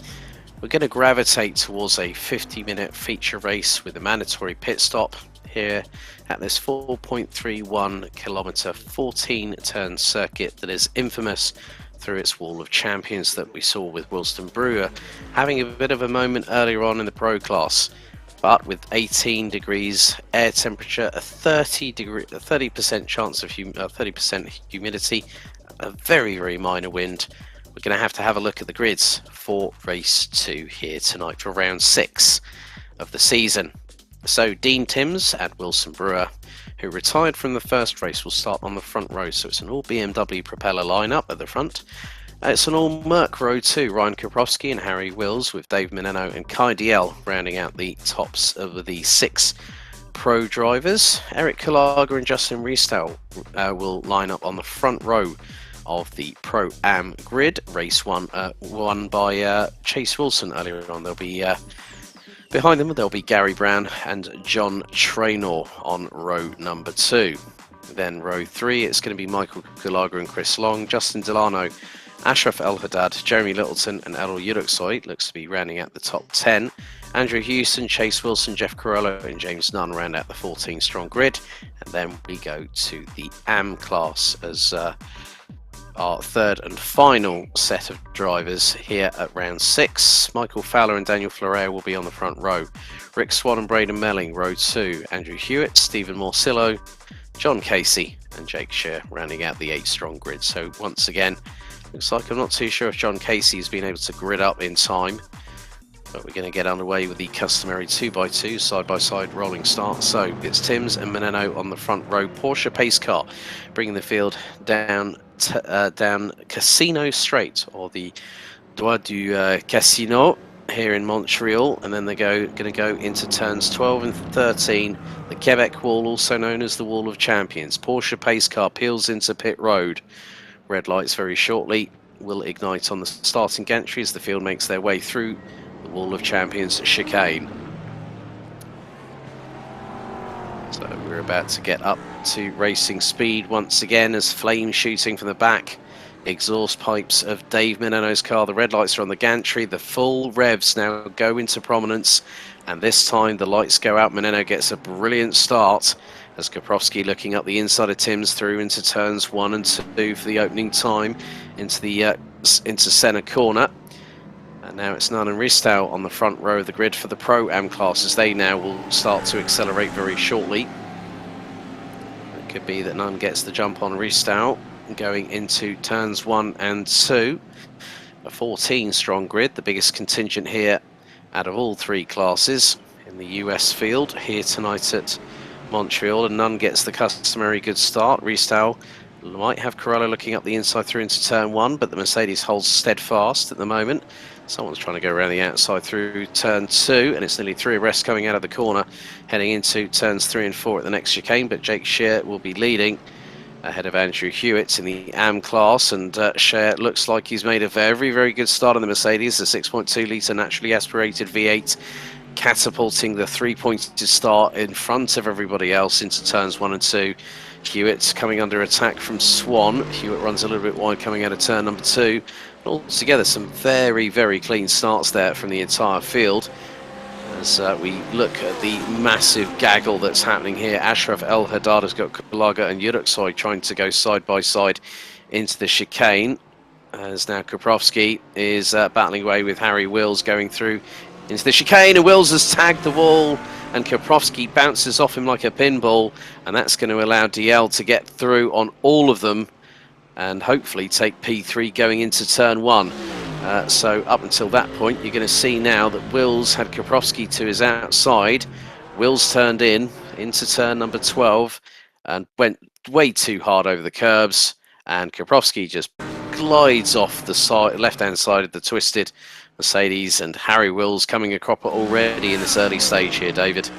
We're going to gravitate towards a 50-minute feature race with a mandatory pit stop here at this 4.31 kilometer 14-turn circuit that is infamous through its wall of champions that we saw with Wilson Brewer having a bit of a moment earlier on in the pro class. But with 18 degrees air temperature, a 30% chance of 30% humidity, a very minor wind, we're going to have a look at the grids for race 2 here tonight for round 6 of the season. So Dean Timms and Wilson Brewer, who retired from the first race, will start on the front row. So it's an all BMW propeller lineup at the front. It's an all Merc row too. Ryan Koprowski and Harry Wills with Dave Meneno and Kai DL rounding out the tops of the 6 pro drivers. Eric Kalaga and Justin Riestel will line up on the front row of the Pro-Am grid. Race 1 won by Chase Wilson earlier on. They'll be behind them. There'll be Gary Brown and John Traynor on row number 2. Then row 3, it's going to be Michael Kalaga and Chris Long, Justin Delano, Ashraf El Haddad, Jeremy Littleton and Errol Yuruksoy looks to be rounding out the top 10. Andrew Houston, Chase Wilson, Jeff Corello and James Nunn round out the 14 strong grid. And then we go to the AM class as our third and final set of drivers here at round 6. Michael Fowler and Daniel Florea will be on the front row. Rick Swan and Braden Melling, row 2. Andrew Hewitt, Stephen Morcillo, John Casey and Jake Shear rounding out the 8 strong grid. So once again, looks like I'm not too sure if John Casey has been able to grid up in time. But we're going to get underway with the customary 2x2 side-by-side rolling start. So it's Timms and Meneno on the front row. Porsche pace car bringing the field down Casino Straight, or the Droit du Casino here in Montreal, and then they're going to go into turns 12 and 13. The Quebec wall, also known as the Wall of Champions. Porsche pace car peels into pit road. Red lights very shortly will ignite on the starting gantry as the field makes their way through the Wall of Champions chicane. So we're about to get up to racing speed once again as flames shooting from the back. Exhaust pipes of Dave Meneno's car. The red lights are on the gantry. The full revs now go into prominence, and this time the lights go out. Meneno gets a brilliant start as Koprowski looking up the inside of Timms through into turns 1 and 2 for the opening time into the into center corner. And now it's Nunn and Ristow on the front row of the grid for the Pro-Am class, as they now will start to accelerate very shortly. It could be that Nunn gets the jump on Ristow going into turns 1 and 2. A 14 strong grid, the biggest contingent here out of all 3 classes in the US field here tonight at Montreal, and Nunn gets the customary good start. Ristow might have Corello looking up the inside through into turn 1, but the Mercedes holds steadfast at the moment. Someone's trying to go around the outside through turn 2, and it's nearly 3 abreast coming out of the corner, heading into turns 3 and 4 at the next chicane, but Jake Scheer will be leading ahead of Andrew Hewitt in the AM class, and Scheer looks like he's made a very, very good start on the Mercedes, the 6.2 litre naturally aspirated V8, catapulting the 3-pointed start in front of everybody else into turns 1 and 2. Hewitt's coming under attack from Swan. Hewitt runs a little bit wide coming out of turn number 2. Altogether, some very, very clean starts there from the entire field. As we look at the massive gaggle that's happening here, Ashraf El Haddad has got Kulaga and Yuruksoy trying to go side by side into the chicane. As now Koprowski is battling away with Harry Wills going through into the chicane, and Wills has tagged the wall, and Koprowski bounces off him like a pinball, and that's going to allow DL to get through on all of them and hopefully take P3 going into turn 1. So up until that point, you're going to see now that Wills had Koprowski to his outside. Wills turned into turn number 12 and went way too hard over the curbs, and Koprowski just glides off the side, left-hand side of the twisted Mercedes, and Harry Wills coming a cropper already in this early stage here, David.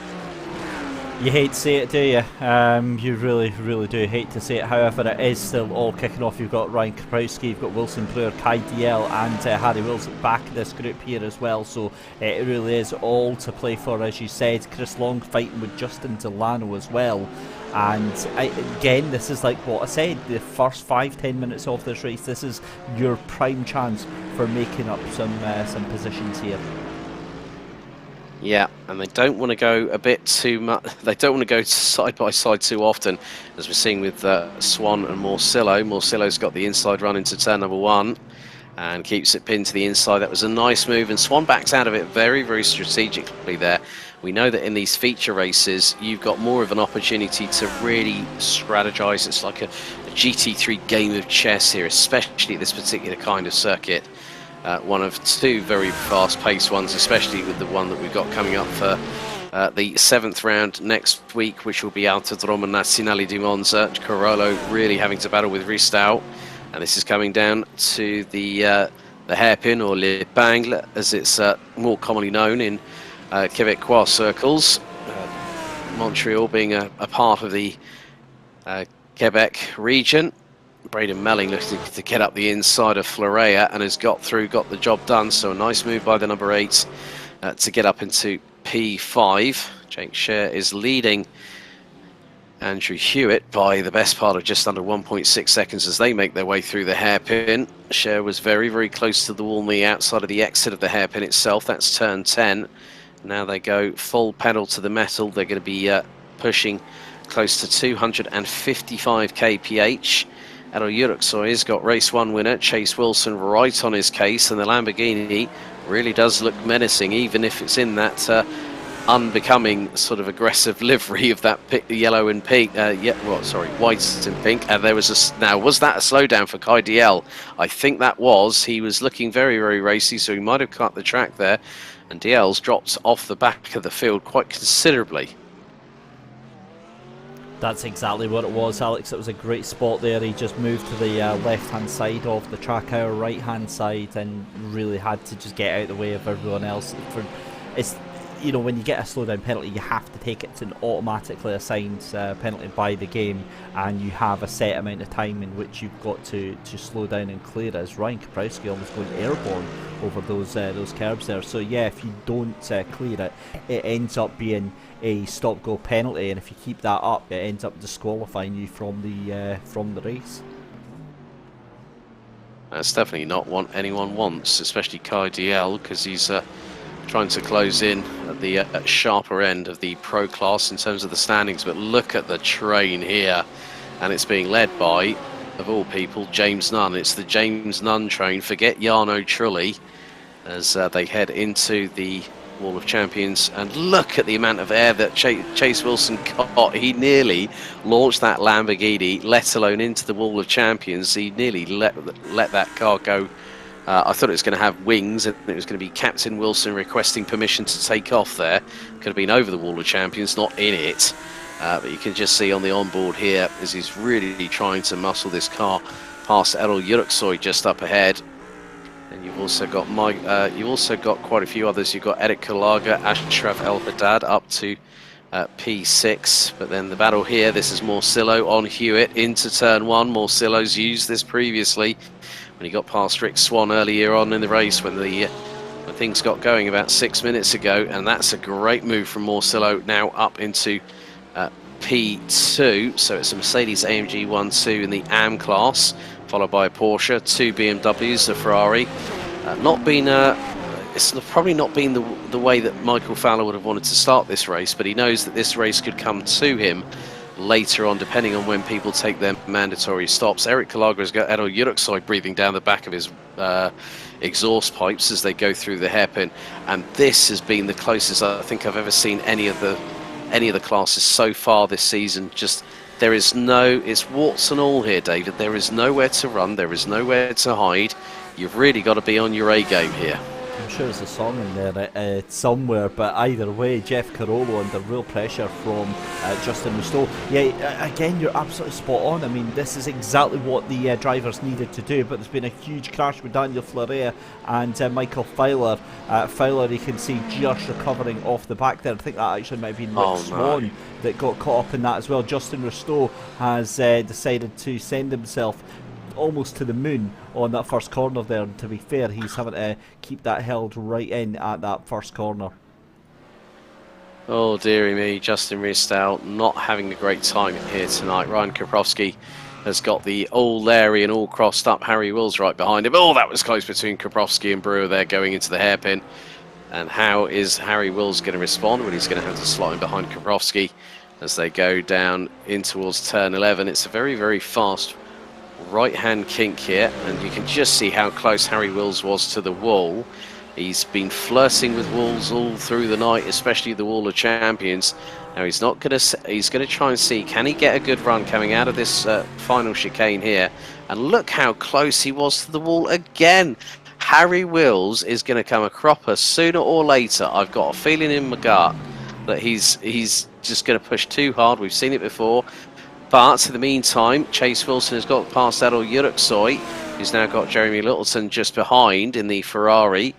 You hate to see it, do you? You really, really do hate to see it. However, it is still all kicking off. You've got Ryan Koprowski, you've got Wilson Brewer, Kai DL and Harry Wills at the back of this group here as well. So it really is all to play for, as you said. Chris Long fighting with Justin Delano as well. And again, this is like what I said, the first 5-10 minutes of this race. This is your prime chance for making up some positions here. Yeah, and they don't want to go a bit too much. They don't want to go side by side too often, as we're seeing with Swan and Morcillo. Morcillo's got the inside run into turn number 1 and keeps it pinned to the inside. That was a nice move, and Swan backs out of it very, very strategically there. We know that in these feature races, you've got more of an opportunity to really strategize. It's like a GT3 game of chess here, especially this particular kind of circuit. One of 2 very fast-paced ones, especially with the one that we've got coming up for the 7th round next week, which will be Autodromo Nazionale di Monza. Corollo really having to battle with Ristow, and this is coming down to the hairpin, or l'épingle, as it's more commonly known in Quebecois circles. Montreal being a part of the Quebec region. Braden Melling looking to get up the inside of Florea and has got through, got the job done. So a nice move by the number 8 to get up into P5. Jake Scheer is leading Andrew Hewitt by the best part of just under 1.6 seconds as they make their way through the hairpin. Scheer was very, very close to the wall on the outside of the exit of the hairpin itself. That's turn 10. Now they go full pedal to the metal. They're going to be pushing close to 255 kph. Errol Yuruksoy's got race 1 winner Chase Wilson right on his case, and the Lamborghini really does look menacing, even if it's in that unbecoming sort of aggressive livery of that yellow and pink. White and pink. And there was now, was that a slowdown for Kai DL? I think that was. He was looking very, very racy, so he might have cut the track there. And DL's dropped off the back of the field quite considerably. That's exactly what it was, Alex. It was a great spot there. He just moved to the left-hand side of the track, our right-hand side, and really had to just get out of the way of everyone else. It's, you know, when you get a slowdown penalty, you have to take it. It's an automatically assigned penalty by the game, and you have a set amount of time in which you've got to slow down and clear it. As Ryan Kaprowski almost going airborne over those curbs there. So yeah, if you don't clear it, it ends up being a stop-go penalty, and if you keep that up, it ends up disqualifying you from the race. That's definitely not what anyone wants, especially Kai DL, because he's trying to close in at the sharper end of the pro class in terms of the standings. But look at the train here, and it's being led by, of all people, James Nunn. It's the James Nunn train. Forget Jarno Trulli as they head into the Wall of Champions, and look at the amount of air that Chase Wilson got. He nearly launched that Lamborghini, let alone into the Wall of Champions. He nearly let that car go. I thought it was going to have wings, and it was going to be Captain Wilson requesting permission to take off there. Could have been over the Wall of Champions, not in it. But you can just see on the onboard here as he's really trying to muscle this car past Errol Yuruksoy just up ahead. And you've also got quite a few others. You've got Eric Kalaga, Ashraf El Haddad up to P6. But then the battle here, this is Morcillo on Hewitt into turn 1. Morcillo's used this previously when he got past Rick Swan earlier on in the race when things got going about 6 minutes ago. And that's a great move from Morcillo, now up into P2. So it's a Mercedes AMG 1-2 in the AM class, followed by a Porsche, 2 BMWs, a Ferrari. It's probably not been the way that Michael Fowler would have wanted to start this race, but he knows that this race could come to him later on, depending on when people take their mandatory stops. Eric Kalaga has got Errol Yuruksoy breathing down the back of his exhaust pipes as they go through the hairpin, and this has been the closest I think I've ever seen any of the classes so far this season. Just there is it's warts and all here, David. There is nowhere to run, there is nowhere to hide. You've really got to be on your A game here. I'm sure there's a song in there somewhere, but either way, Jeff Carollo under real pressure from Justin Rustow. Yeah, again, you're absolutely spot on. I mean, this is exactly what the drivers needed to do, but there's been a huge crash with Daniel Fleuret and Michael Fowler. Fowler, you can see just recovering off the back there. I think that actually might have been Rick Swan that got caught up in that as well. Justin Rustow has decided to send himself almost to the moon on that first corner there, and to be fair, he's having to keep that held right in at that first corner. Oh dearie me, Justin Rustow not having a great time here tonight. Ryan Kaprowski has got the all Larry and all crossed up. Harry Wills right behind him. Oh, that was close between Kaprowski and Brewer there going into the hairpin. And how is Harry Wills going to respond? Well, he's going to have to slot in behind Kaprowski as they go down in towards turn 11. It's a very, very fast right-hand kink here, and you can just see how close Harry Wills was to the wall. He's been flirting with walls all through the night, especially the Wall of Champions. Now he's going to try and see, can he get a good run coming out of this final chicane here? And look how close he was to the wall again. Harry Wills is going to come a cropper sooner or later. I've got a feeling in my gut that he's just going to push too hard. We've seen it before. But in the meantime, Chase Wilson has got past Errol Yuruksoy, who's now got Jeremy Littleton just behind in the Ferrari.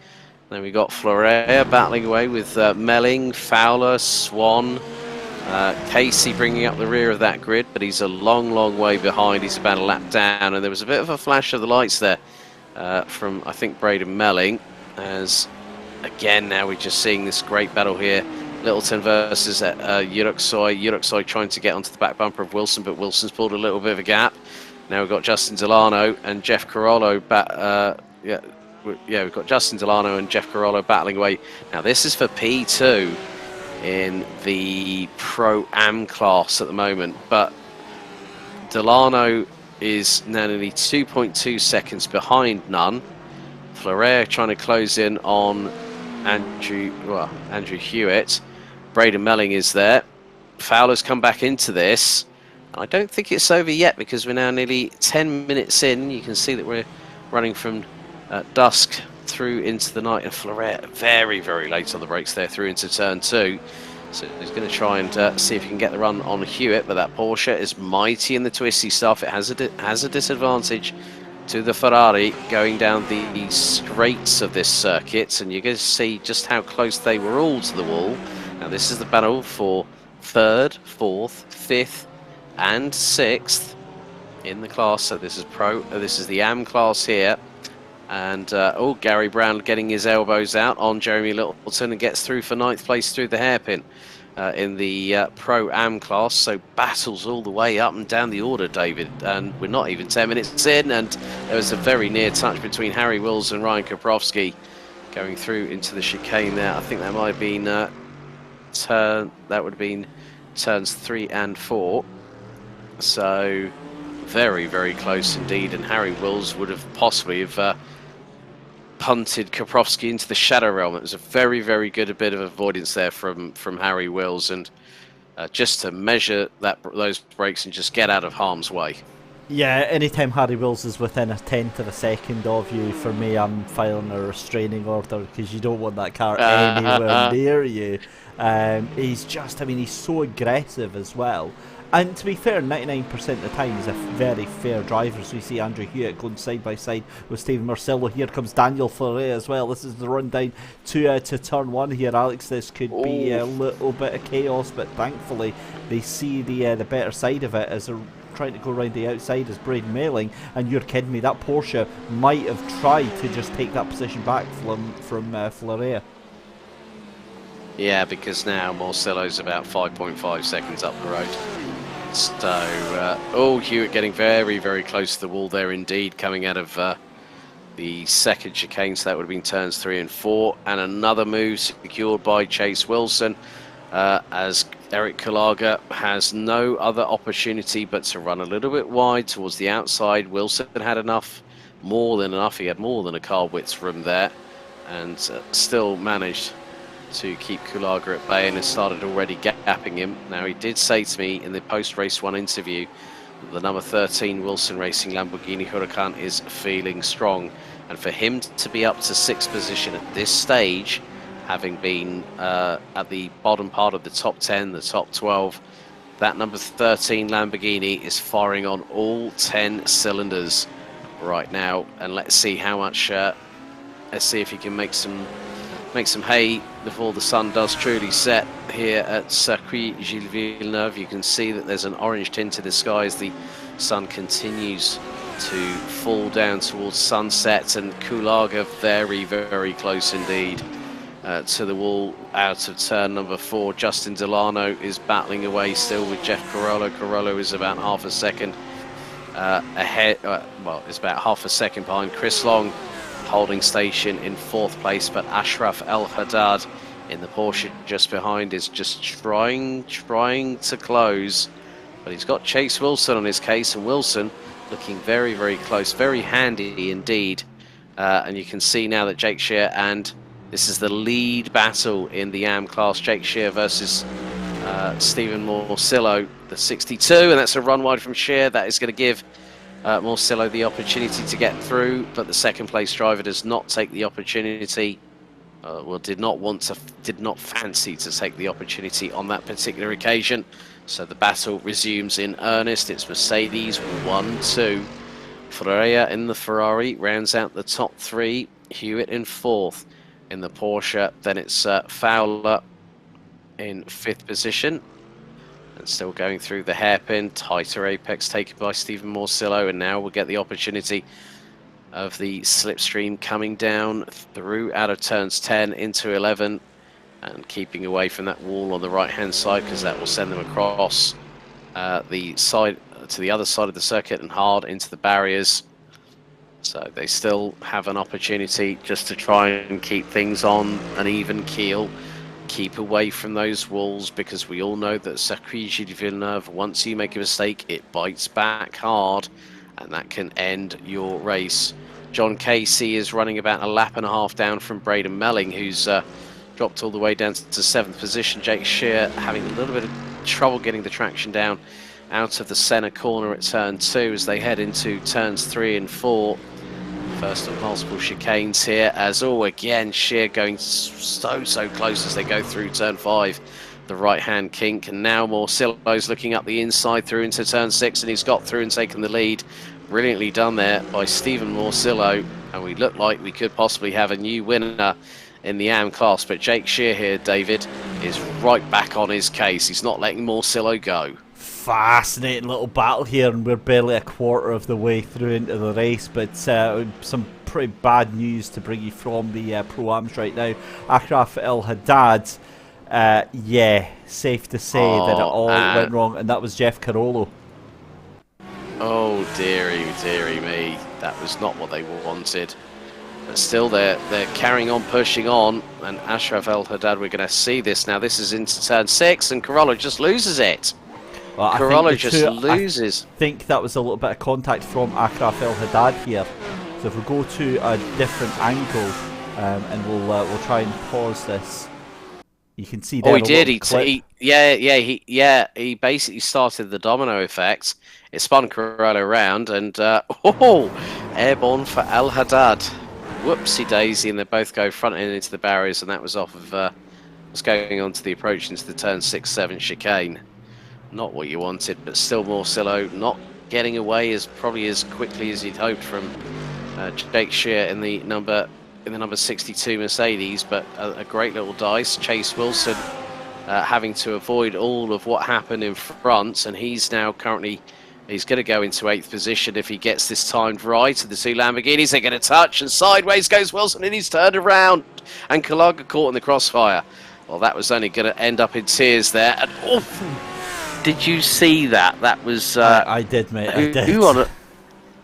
Then we've got Fleuret battling away with Melling, Fowler, Swan, Casey bringing up the rear of that grid, but he's a long, long way behind. He's about a lap down, and there was a bit of a flash of the lights there from, I think, Braden Melling. As, again, now we're just seeing this great battle here. Littleton versus Yuruksoy. Yuruksoy trying to get onto the back bumper of Wilson, but Wilson's pulled a little bit of a gap. Now we've got Justin Delano and Jeff Carollo. We've got Justin Delano and Jeff Carollo battling away. Now this is for P2 in the Pro-Am class at the moment, but Delano is now nearly 2.2 seconds behind Nunn. Fleuret trying to close in on Andrew Hewitt. Braden Melling is there. Fowler's come back into this. I don't think it's over yet because we're now nearly 10 minutes in. You can see that we're running from dusk through into the night, and Fleuret very, very late on the brakes there through into turn 2. So he's going to try and see if he can get the run on Hewitt, but that Porsche is mighty in the twisty stuff. It has a disadvantage to the Ferrari going down the straights of this circuit, and you're going to see just how close they were all to the wall. Now this is the battle for 3rd, 4th, 5th and 6th in the class. So this is this is the AM class here. And Gary Brown getting his elbows out on Jeremy Littleton and gets through for 9th place through the hairpin in the Pro-Am class. So battles all the way up and down the order, David. And we're not even 10 minutes in, and there was a very near touch between Harry Wills and Ryan Koprowski going through into the chicane there. I think that might have been that would have been turns 3 and 4. So very, very close indeed. And Harry Wills would have possibly punted Koprowski into the shadow realm. It was a very, very good bit of avoidance there from Harry Wills, and just to measure those brakes and just get out of harm's way. Yeah, anytime Harry Wills is within a 1/10 of a second of you, for me, I'm filing a restraining order, because you don't want that car anywhere near you. He's just, I mean, he's so aggressive as well. And to be fair, 99% of the time he's a very fair driver. So you see Andrew Hewitt going side by side with Steven Marcello. Here comes Daniel Fleuret as well. This is the run down to turn 1 here, Alex. This could be a little bit of chaos, but thankfully they see the better side of it as they're trying to go around the outside as Braden Mailing. And you're kidding me, that Porsche might have tried to just take that position back from Fleuret. Yeah, because now Marcello's about 5.5 seconds up the road. So, Hewitt getting very, very close to the wall there indeed, coming out of the second chicane. So that would have been turns 3 and 4. And another move secured by Chase Wilson, as Eric Kulaga has no other opportunity but to run a little bit wide towards the outside. Wilson had enough, more than enough. He had more than a car width's room there, and still managed to keep Kulaga at bay and has started already gapping him. Now, he did say to me in the post-race 1 interview that the number 13 Wilson Racing Lamborghini Huracan is feeling strong, and for him to be up to 6th position at this stage, having been at the bottom part of the top 10, the top 12, that number 13 Lamborghini is firing on all 10 cylinders right now. And let's see how much, let's see if he can make some hay before the sun does truly set here at Circuit Gilles Villeneuve. You can see that there's an orange tint to the sky as the sun continues to fall down towards sunset, and Kulaga very, very close indeed to the wall out of turn number 4. Justin Delano is battling away still with Jeff Carollo. Carollo is about half a second ahead, well, it's about half a second behind Chris Long, holding station in 4th place, but Ashraf El Haddad in the Porsche just behind is just trying to close, but he's got Chase Wilson on his case, and Wilson looking very, very close, very handy indeed. And you can see now that Jake Shear, and this is the lead battle in the AM class, Jake Shear versus Stephen Morcillo, the 62, and that's a run wide from Shear. That is going to give Morcillo the opportunity to get through, but the 2nd place driver does not take the opportunity, did not fancy to take the opportunity on that particular occasion. So the battle resumes in earnest. It's Mercedes 1-2. Freya in the Ferrari rounds out the top 3. Hewitt in 4th in the Porsche. Then it's Fowler in 5th position. And still going through the hairpin, tighter apex taken by Stephen Morcillo, and now we'll get the opportunity of the slipstream coming down through out of turns 10 into 11, and keeping away from that wall on the right hand side, because that will send them across the side to the other side of the circuit and hard into the barriers. So they still have an opportunity just to try and keep things on an even keel. Keep away from those walls, because we all know that Circuit Gilles Villeneuve, once you make a mistake, it bites back hard, and that can end your race. John Casey is running about a lap and a half down from Braden Melling, who's dropped all the way down to 7th position. Jake Shear having a little bit of trouble getting the traction down out of the centre corner at turn 2 as they head into turns 3 and 4. First of multiple chicanes here, as all again, Shear going so close as they go through turn 5. The right-hand kink, and now Morcillo's looking up the inside through into turn 6, and he's got through and taken the lead. Brilliantly done there by Stephen Morcillo, and we look like we could possibly have a new winner in the AM class. But Jake Shear here, David, is right back on his case. He's not letting Morcillo go. Fascinating little battle here, and we're barely a quarter of the way through into the race, but some pretty bad news to bring you from the Pro-Ams right now. Achraf El Haddad, yeah, safe to say that it all went wrong, and that was Jeff Carollo. Oh dearie me, that was not what they wanted. But still, they're carrying on, pushing on, and Achraf El Haddad, we're going to see this now. This is into turn 6, and Carollo just loses it. Well, Carollo just loses. I think that was a little bit of contact from Achraf El Haddad here. So if we go to a different angle, and we'll try and pause this. You can see there. Oh, he did. He basically started the domino effect. It spun Carollo around, and airborne for El Haddad. Whoopsie daisy, and they both go front end into the barriers, and that was off of was going on to the approach into the turn 6-7 chicane. Not what you wanted, but still Morcillo not getting away probably as quickly as he'd hoped from Jake Shear in the number 62 Mercedes, but a great little dice. Chase Wilson having to avoid all of what happened in front, and he's now currently, he's going to go into 8th position if he gets this timed right. And the two Lamborghinis are going to touch, and sideways goes Wilson, and he's turned around, and Kalaga caught in the crossfire. Well, that was only going to end up in tears there. And did you see that? That was I did, mate. I did.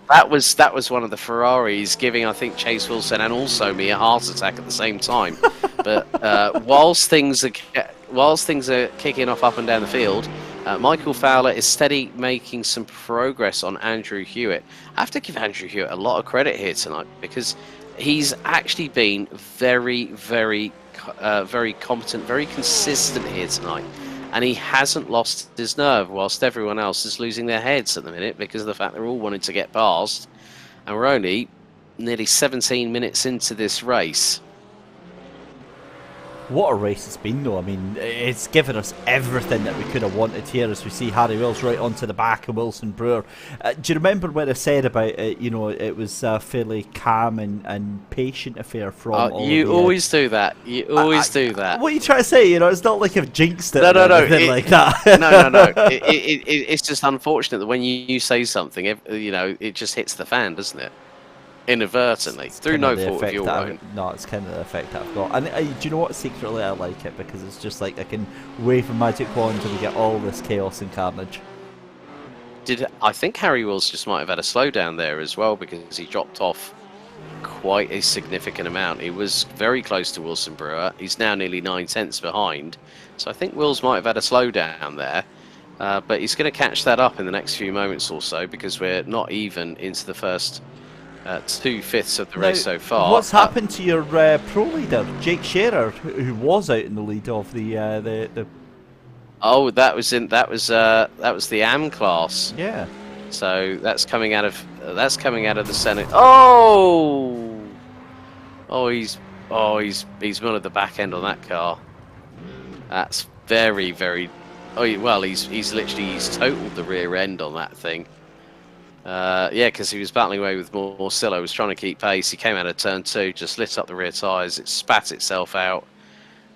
That was one of the Ferraris giving, I think, Chase Wilson and also me a heart attack at the same time. But whilst things are kicking off up and down the field, Michael Fowler is steady making some progress on Andrew Hewitt. I have to give Andrew Hewitt a lot of credit here tonight, because he's actually been very competent, very consistent here tonight. And he hasn't lost his nerve, whilst everyone else is losing their heads at the minute because of the fact they're all wanting to get past. And we're only nearly 17 minutes into this race. What a race it's been, though. I mean, it's given us everything that we could have wanted here, as we see Harry Wills right onto the back of Wilson Brewer. Do you remember when I said about it, you know, it was a fairly calm and patient affair from all you always do that. You always do that. What are you trying to say? You know, it's not like I've jinxed it. No. Like that. No. It's just unfortunate that when you say something, you know, it just hits the fan, doesn't it? Inadvertently, it's through no fault of your own. No, it's kind of the effect I've got. And do you know what? Secretly, I like it, because it's just like I can wave a magic wand and we get all this chaos and carnage. I think Harry Wills just might have had a slowdown there as well, because he dropped off quite a significant amount. He was very close to Wilson Brewer. He's now nearly 9/10 behind. So I think Wills might have had a slowdown there. But he's going to catch that up in the next few moments or so, because we're not even into the first 2/5 of the race so far. What's happened to your pro leader, Jake Shearer, who was out in the lead of the? Oh, that was the AM class. Yeah. So that's coming out of the Senate. He's one at the back end on that car. That's very. Oh well, he's totaled the rear end on that thing. Yeah, because he was battling away with Morcillo, was trying to keep pace. He came out of turn 2, just lit up the rear tyres. It spat itself out.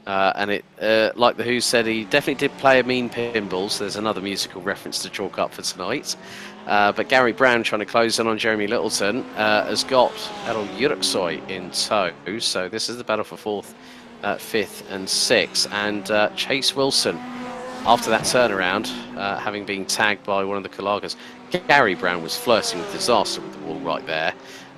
And it, like the Who said, he definitely did play a mean pinball, so there's another musical reference to chalk up for tonight. But Gary Brown, trying to close in on Jeremy Littleton, has got Errol Yuriksoy in tow. So this is the battle for 4th, 5th and 6th. And Chase Wilson, after that turnaround, having been tagged by one of the Kalagas, Gary Brown was flirting with disaster with the wall right there.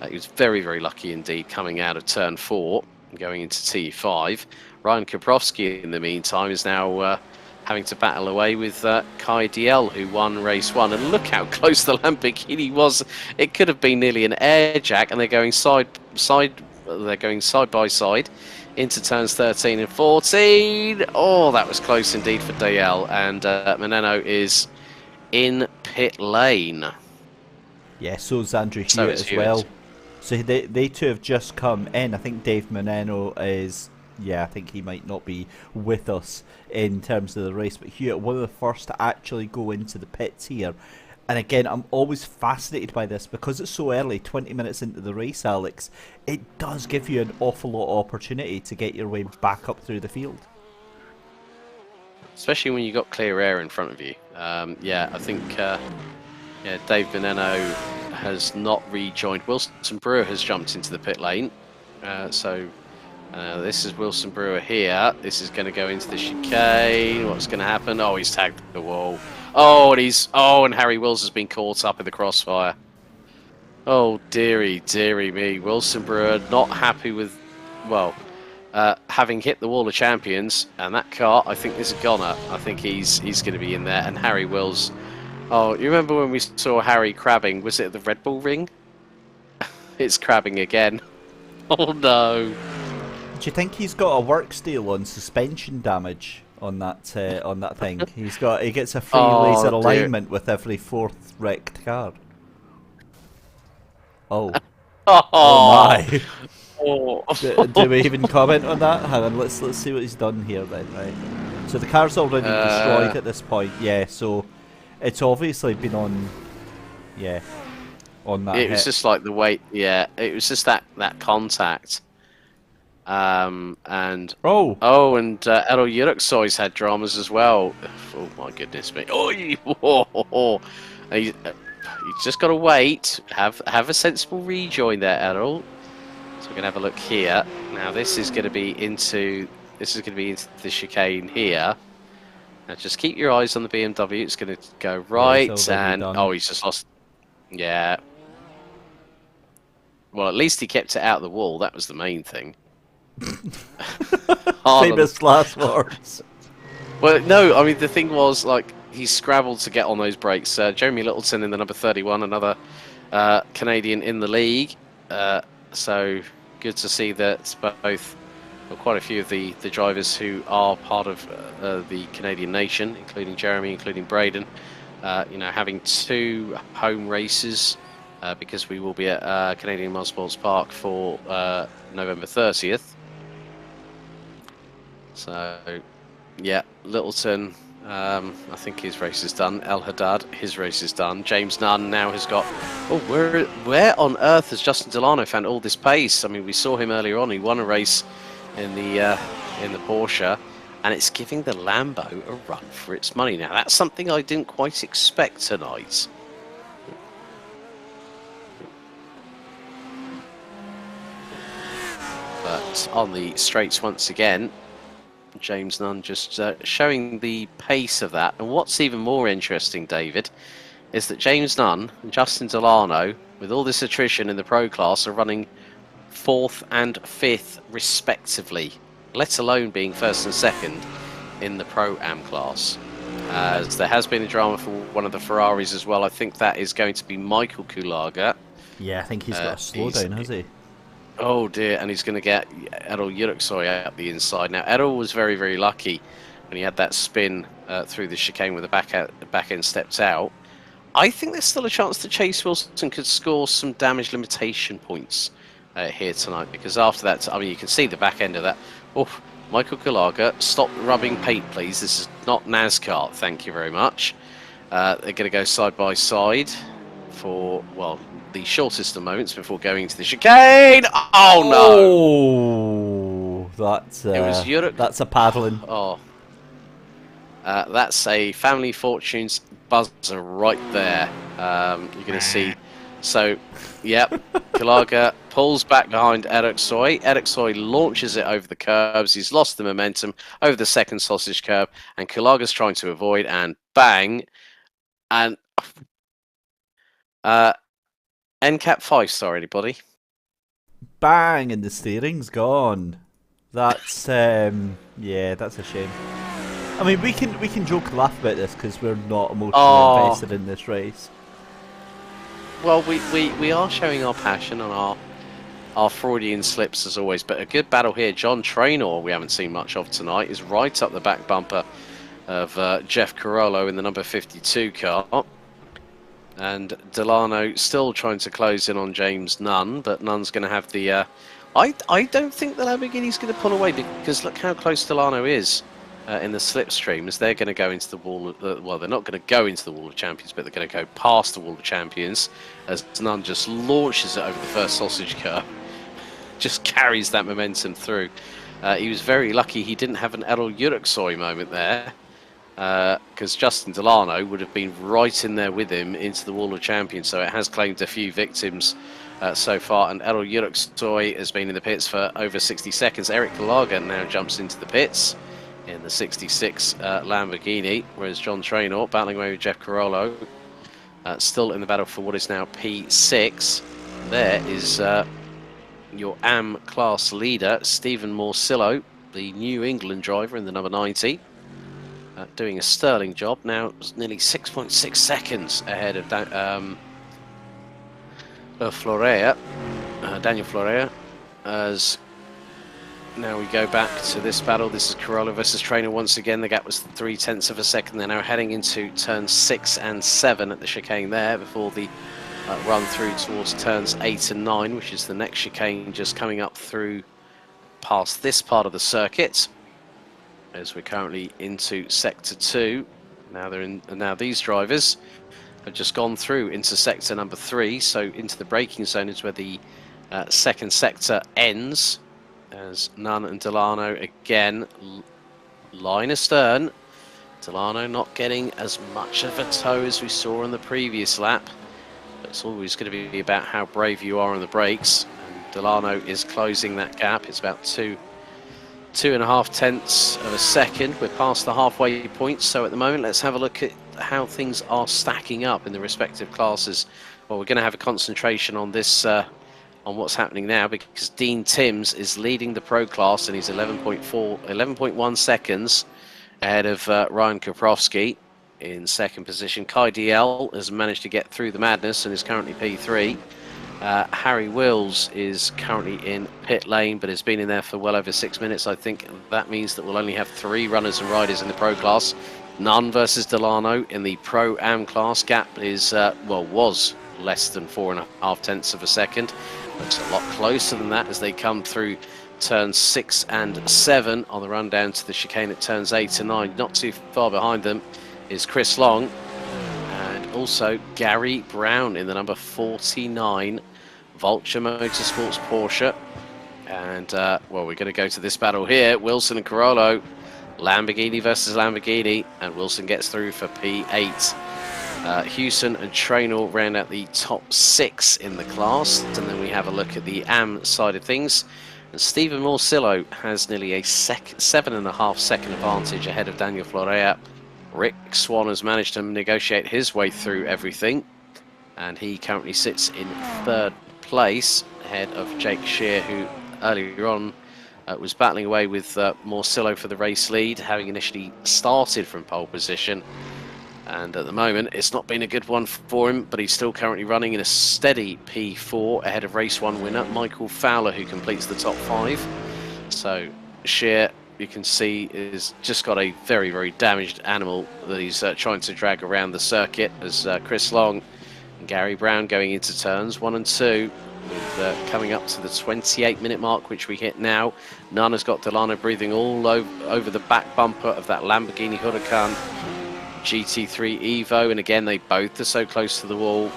He was very lucky indeed coming out of turn 4 and going into T5. Ryan Kaprowski, in the meantime, is now having to battle away with Kai DL, who won race 1. And look how close the Lamborghini was. It could have been nearly an air jack, and they're going side by side into turns 13 and 14. Oh, that was close indeed for DL, and Meneno is in pit lane. Yeah, so is Andrew Hewitt as well. So they two have just come in. I think Dave Meneno is, yeah, I think he might not be with us in terms of the race, but Hewitt, one of the first to actually go into the pits here. And again, I'm always fascinated by this because it's so early, 20 minutes into the race, Alex. It does give you an awful lot of opportunity to get your way back up through the field. Especially when you've got clear air in front of you. Yeah, I think Dave Veneno has not rejoined. Wilson Brewer has jumped into the pit lane. So this is Wilson Brewer here. This is going to go into the chicane. What's going to happen? Oh, he's tagged the wall. Oh, and Harry Wills has been caught up in the crossfire. Oh, dearie me. Wilson Brewer not happy with, well, having hit the wall of champions, and that car, I think, is a goner. I think he's going to be in there. And Harry Wills, oh, you remember when we saw Harry crabbing? Was it at the Red Bull Ring? It's crabbing again. Oh no. Do you think he's got a work steal on suspension damage on that thing? He gets a free laser alignment with every fourth wrecked car. Oh. Oh my. Oh. Do we even comment on that? Hang on, let's see what he's done here then, right? So the car's already destroyed at this point, yeah, so it's obviously been on, yeah, on that It was hit. just like the weight, yeah, it was just that contact. And and Errol Yuruksoy's had dramas as well. Oh my goodness me! Oh, he's just got to wait. Have a sensible rejoin there, Errol. So we're gonna have a look here. Now this is gonna be into the chicane here. Now just keep your eyes on the BMW. It's gonna go right, and he's just lost. Yeah. Well, at least he kept it out of the wall. That was the main thing. Famous last words. Well, no, I mean the thing was, like, he scrabbled to get on those brakes. Jeremy Littleton in the number 31, another Canadian in the league. So good to see that both, well, quite a few of the drivers who are part of the Canadian nation, including Jeremy, including Braden, having two home races because we will be at Canadian Motorsports Park for November 30th. So, yeah, Littleton, I think his race is done. El Haddad, his race is done. James Nunn now has got... Oh, where on earth has Justin Delano found all this pace? I mean, we saw him earlier on. He won a race in the Porsche, and it's giving the Lambo a run for its money. Now, that's something I didn't quite expect tonight. But on the straights once again, James Nunn just showing the pace of that. And what's even more interesting, David, is that James Nunn and Justin Delano, with all this attrition in the Pro class, are running 4th and 5th respectively, let alone being 1st and 2nd in the Pro-Am class. As there has been a drama for one of the Ferraris as well. I think that is going to be Michael Kulaga. Yeah, I think he's got a slowdown, has he? Oh dear, and he's going to get Errol Yuruksoy out the inside. Now, Errol was very, very lucky when he had that spin through the chicane with the back end stepped out. I think there's still a chance that Chase Wilson could score some damage limitation points here tonight, because after that, I mean, you can see the back end of that. Oh, Michael Kulaga, stop rubbing paint, please. This is not NASCAR, thank you very much. They're going to go side by side for, well, the shortest of moments before going to the chicane. Oh no! That's that's a paddling. Oh, that's a Family Fortunes buzzer right there. You're going to see. So, yep, Kulaga pulls back behind Eriksoy. Eriksoy launches it over the curbs. He's lost the momentum over the second sausage curb, and Kulaga's trying to avoid, and bang, and NCAP 5-star, anybody? Bang, and the steering's gone. That's yeah, that's a shame. I mean, we can joke and laugh about this because we're not emotionally invested in this race. Well, we are showing our passion on our Freudian slips as always, but a good battle here. John Traynor, we haven't seen much of tonight, is right up the back bumper of Jeff Carollo in the number 52 car. And Delano still trying to close in on James Nunn, but Nunn's going to have the... I don't think the Lamborghini's going to pull away, because look how close Delano is in the slipstream, as they're going to go into the wall of... well, they're not going to go into the wall of champions, but they're going to go past the wall of champions, as Nunn just launches it over the first sausage curb. Just carries that momentum through. He was very lucky he didn't have an Errol Yuriksoy moment there, because Justin Delano would have been right in there with him into the wall of champions, so it has claimed a few victims so far, and Errol Yuriksoy has been in the pits for over 60 seconds. Eric Gallagher now jumps into the pits in the 66 Lamborghini, whereas John Traynor battling away with Jeff Carollo, still in the battle for what is now P6. There is your AM class leader, Stephen Morsillo, the New England driver in the number 90, doing a sterling job. Now nearly 6.6 seconds ahead of Florea, Daniel Florea. As now we go back to this battle. This is Corolla versus Trainer once again. The gap was 0.3 of a second. They're now heading into turns 6 and 7 at the chicane there, before the run through towards turns 8 and 9, which is the next chicane just coming up through past this part of the circuit, as we're currently into sector 2. Now these drivers have just gone through into sector number 3, so into the braking zone is where the second sector ends, as Nunn and Delano again line astern. Delano not getting as much of a tow as we saw on the previous lap. It's always going to be about how brave you are on the brakes, and Delano is closing that gap. It's about 2.5 tenths of a second. We're past the halfway point, so at the moment let's have a look at how things are stacking up in the respective classes. Well, we're going to have a concentration on this, on what's happening now, because Dean Timms is leading the pro class, and he's 11.1 seconds ahead of Ryan Koprowski. In second position, Kai DL has managed to get through the madness and is currently P3. Harry Wills is currently in pit lane, but has been in there for well over 6 minutes. I think that means that we'll only have 3 runners and riders in the pro class. Nunn versus Delano in the pro am class. Gap is was less than 4.5 tenths of a second. Looks a lot closer than that as they come through turns 6 and 7 on the run down to the chicane at turns 8 and 9. Not too far behind them is Chris Long, and also Gary Brown in the number 49 Vulture Motorsports Porsche. And well, we're going to go to this battle here. Wilson and Carollo, Lamborghini versus Lamborghini, and Wilson gets through for P8. Hewson and Traynor round out the top 6 in the class, and then we have a look at the AM side of things. And Stephen Morsillo has nearly a 7.5 second advantage ahead of Daniel Florea. Rick Swan has managed to negotiate his way through everything, and he currently sits in 3rd place ahead of Jake Shear, who earlier on was battling away with Morsillo for the race lead, having initially started from pole position. And at the moment it's not been a good one for him, but he's still currently running in a steady P4 ahead of race 1 winner Michael Fowler, who completes the top 5. So Shear, you can see, is just got a very, very damaged animal that he's trying to drag around the circuit, as Chris Long and Gary Brown going into turns 1 and 2, with coming up to the 28-minute mark, which we hit now. Nunn has got Delano breathing all over the back bumper of that Lamborghini Huracan GT3 Evo, and again they both are so close to the wall,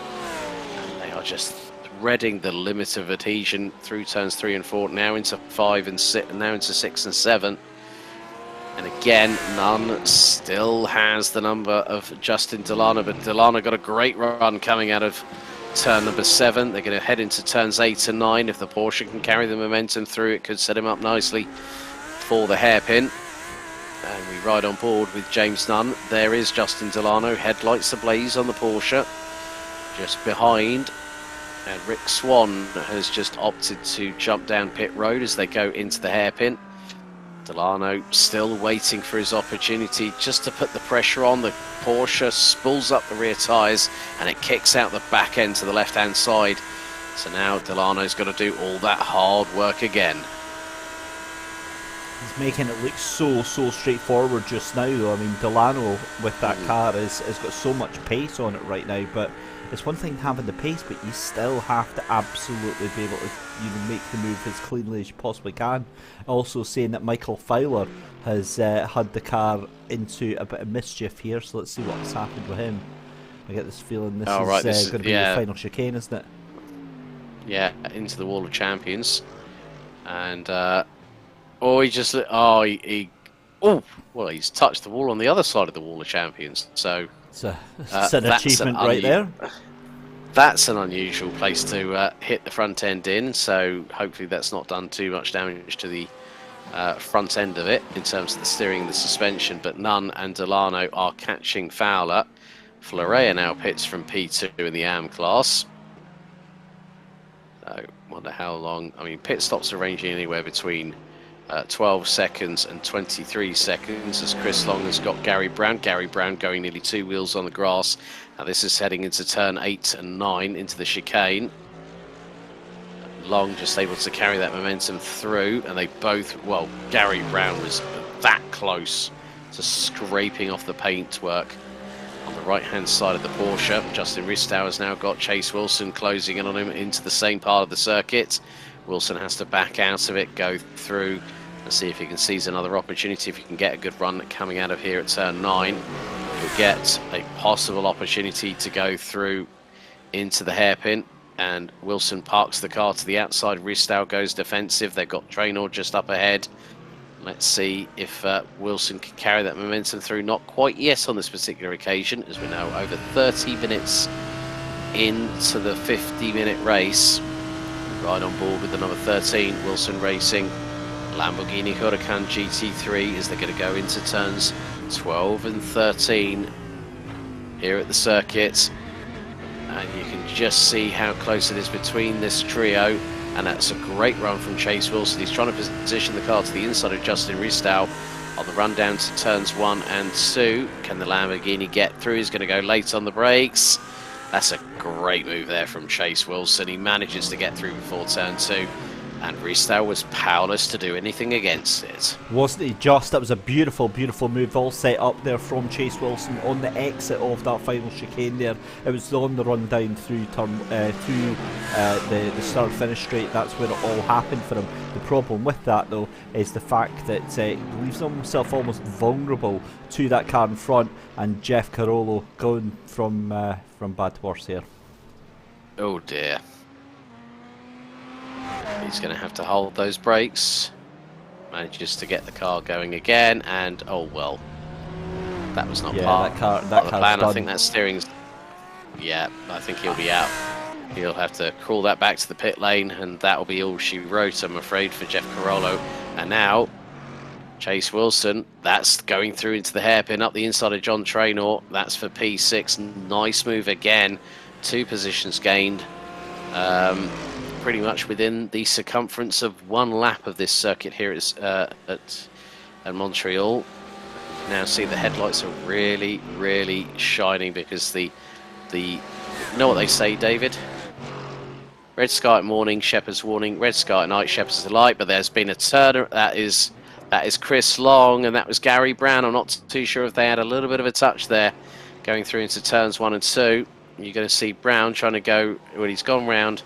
and they are just threading the limit of adhesion through turns 3 and 4, now into 5 and 6, now into 6 and 7. And again, Nunn still has the number of Justin Delano, but Delano got a great run coming out of turn number 7. They're going to head into turns 8 and 9. If the Porsche can carry the momentum through, it could set him up nicely for the hairpin. And we ride on board with James Nunn. There is Justin Delano, headlights ablaze on the Porsche, just behind. And Rick Swan has just opted to jump down pit road as they go into the hairpin. Delano still waiting for his opportunity just to put the pressure on. The Porsche spools up the rear tyres and it kicks out the back end to the left-hand side. So now Delano's got to do all that hard work again. He's making it look so straightforward just now, though. I mean, Delano with that car has got so much pace on it right now, but it's one thing having the pace, but you still have to absolutely be able to make the move as cleanly as you possibly can. Also saying that Michael Fowler has had the car into a bit of mischief here, so let's see what's happened with him. I get this feeling this is going to be the final chicane, isn't it? Yeah, into the Wall of Champions. And, he's touched the wall on the other side of the Wall of Champions. So it's an achievement right there. That's an unusual place to hit the front end in. So hopefully that's not done too much damage to the front end of it in terms of the steering and the suspension. But Nunn and Delano are catching Fowler. Florea now pits from P2 in the AM class. So wonder how long. I mean, pit stops are ranging anywhere between 12 seconds and 23 seconds as Chris Long has got Gary Brown. Gary Brown going nearly 2 wheels on the grass. Now this is heading into turn 8 and 9 into the chicane. Long just able to carry that momentum through, and they both, well, Gary Brown was that close to scraping off the paintwork on the right-hand side of the Porsche. Justin Ristow has now got Chase Wilson closing in on him into the same part of the circuit. Wilson has to back out of it, go through, and see if he can seize another opportunity. If he can get a good run coming out of here at turn 9, he'll get a possible opportunity to go through into the hairpin. And Wilson parks the car to the outside. Ristow goes defensive. They've got Traynor just up ahead. Let's see if Wilson can carry that momentum through. Not quite yet on this particular occasion, as we're now over 30 minutes into the 50-minute race. Right on board with the number 13, Wilson Racing Lamborghini Huracan GT3, as they're going to go into turns 12 and 13 here at the circuit. And you can just see how close it is between this trio. And that's a great run from Chase Wilson. He's trying to position the car to the inside of Justin Ristow on the run down to turns 1 and 2. Can the Lamborghini get through? He's going to go late on the brakes. That's a great move there from Chase Wilson. He manages to get through before turn 2. And Ristow was powerless to do anything against it. Wasn't he just? That was a beautiful move, all set up there from Chase Wilson on the exit of that final chicane there. It was on the run down through turn the start finish straight. That's where it all happened for him. The problem with that, though, is the fact that he leaves himself almost vulnerable to that car in front, and Jeff Carollo going from bad to worse here. Oh dear. He's going to have to hold those brakes. Manages to get the car going again, and oh well, that was not part of the plan. I think that steering's... Yeah, I think he'll be out. He'll have to crawl that back to the pit lane, and that'll be all she wrote, I'm afraid, for Jeff Carollo. And now, Chase Wilson, that's going through into the hairpin up the inside of John Traynor. That's for P6. Nice move again. 2 positions gained. Pretty much within the circumference of 1 lap of this circuit here at Montreal. Now see the headlights are really shining, because the you know what they say, David? Red sky at morning, shepherd's warning. Red sky at night, shepherd's delight. But there's been a turn. That is Chris Long, and that was Gary Brown. I'm not too sure if they had a little bit of a touch there going through into turns 1 and 2. You're going to see Brown trying to go, well, he's gone round.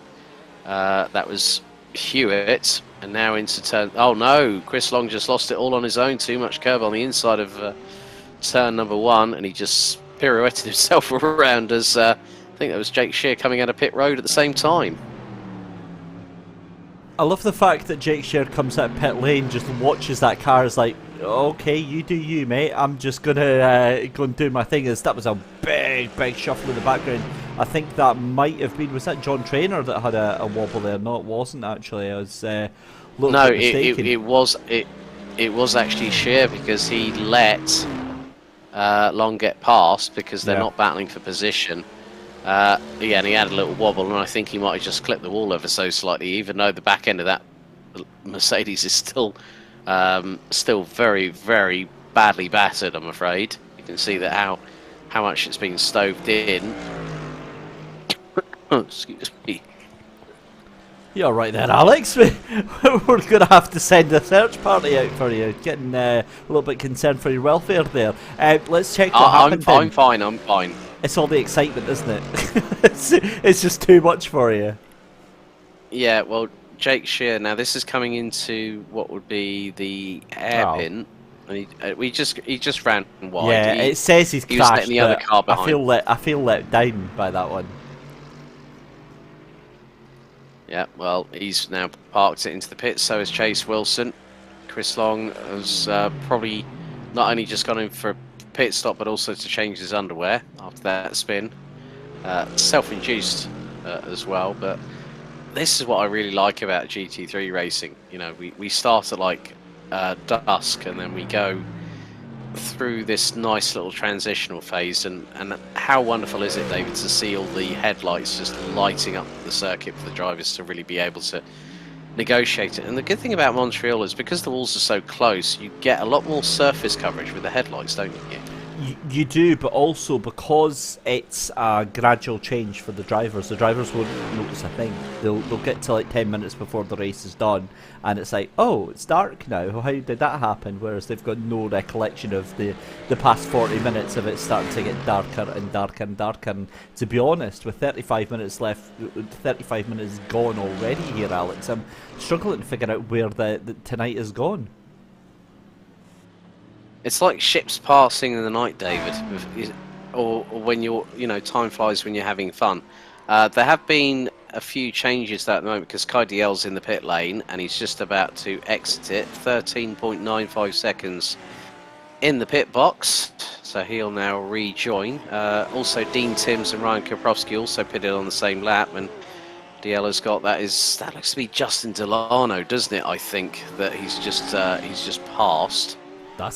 That was Hewitt, and now into turn... Oh no, Chris Long just lost it all on his own. Too much curve on the inside of turn number 1, and he just pirouetted himself around as I think that was Jake Shear coming out of pit road at the same time. I love the fact that Jake Shear comes out of pit lane, just watches that car, is like, okay, you do you, mate. I'm just gonna go and do my thing. That was a big shuffle in the background. I think that might have been, was that John Traynor that had a wobble there? No, it wasn't actually. I was no, it was actually Shear, because he let Long get past, because they're not battling for position. Yeah, and he had a little wobble, and I think he might have just clipped the wall ever so slightly, even though the back end of that Mercedes is still very badly battered, I'm afraid. You can see that how much it's been stoved in. Excuse me. You're right there, Alex. We're going to have to send a search party out for you. Getting a little bit concerned for your welfare there. Let's check what happened. I'm fine. I'm fine. It's all the excitement, isn't it? it's just too much for you. Yeah, well, Jake Shear. Now this is coming into what would be the hairpin. And he just ran wide. Yeah, it says he's was crashed. letting the other car behind. I feel let down by that one. Yeah, well, he's now parked it into the pit. So has Chase Wilson. Chris Long has probably not only just gone in for a pit stop, but also to change his underwear after that spin. Self-induced as well, but this is what I really like about GT3 racing. You know, we start at like dusk, and then we go through this nice little transitional phase, and how wonderful is it, David, to see all the headlights just lighting up the circuit for the drivers to really be able to negotiate it. And the good thing about Montreal is because the walls are so close, you get a lot more surface coverage with the headlights, don't you? You do, but also because it's a gradual change for the drivers won't notice a thing. They'll get to like 10 minutes before the race is done, and it's like, oh, it's dark now. How did that happen? Whereas they've got no recollection of the past 40 minutes of it starting to get darker and darker and darker. And to be honest, with 35 minutes left, 35 minutes gone already here, Alex, I'm struggling to figure out where the tonight is gone. It's like ships passing in the night, David, or when time flies when you're having fun. There have been a few changes at the moment because Kai Diel's in the pit lane and he's just about to exit it. 13.95 seconds in the pit box, so he'll now rejoin. Also, Dean Timms and Ryan Kaprowski also pitted on the same lap, and Diel has got that looks to be Justin Delano, doesn't it? I think that he's just passed.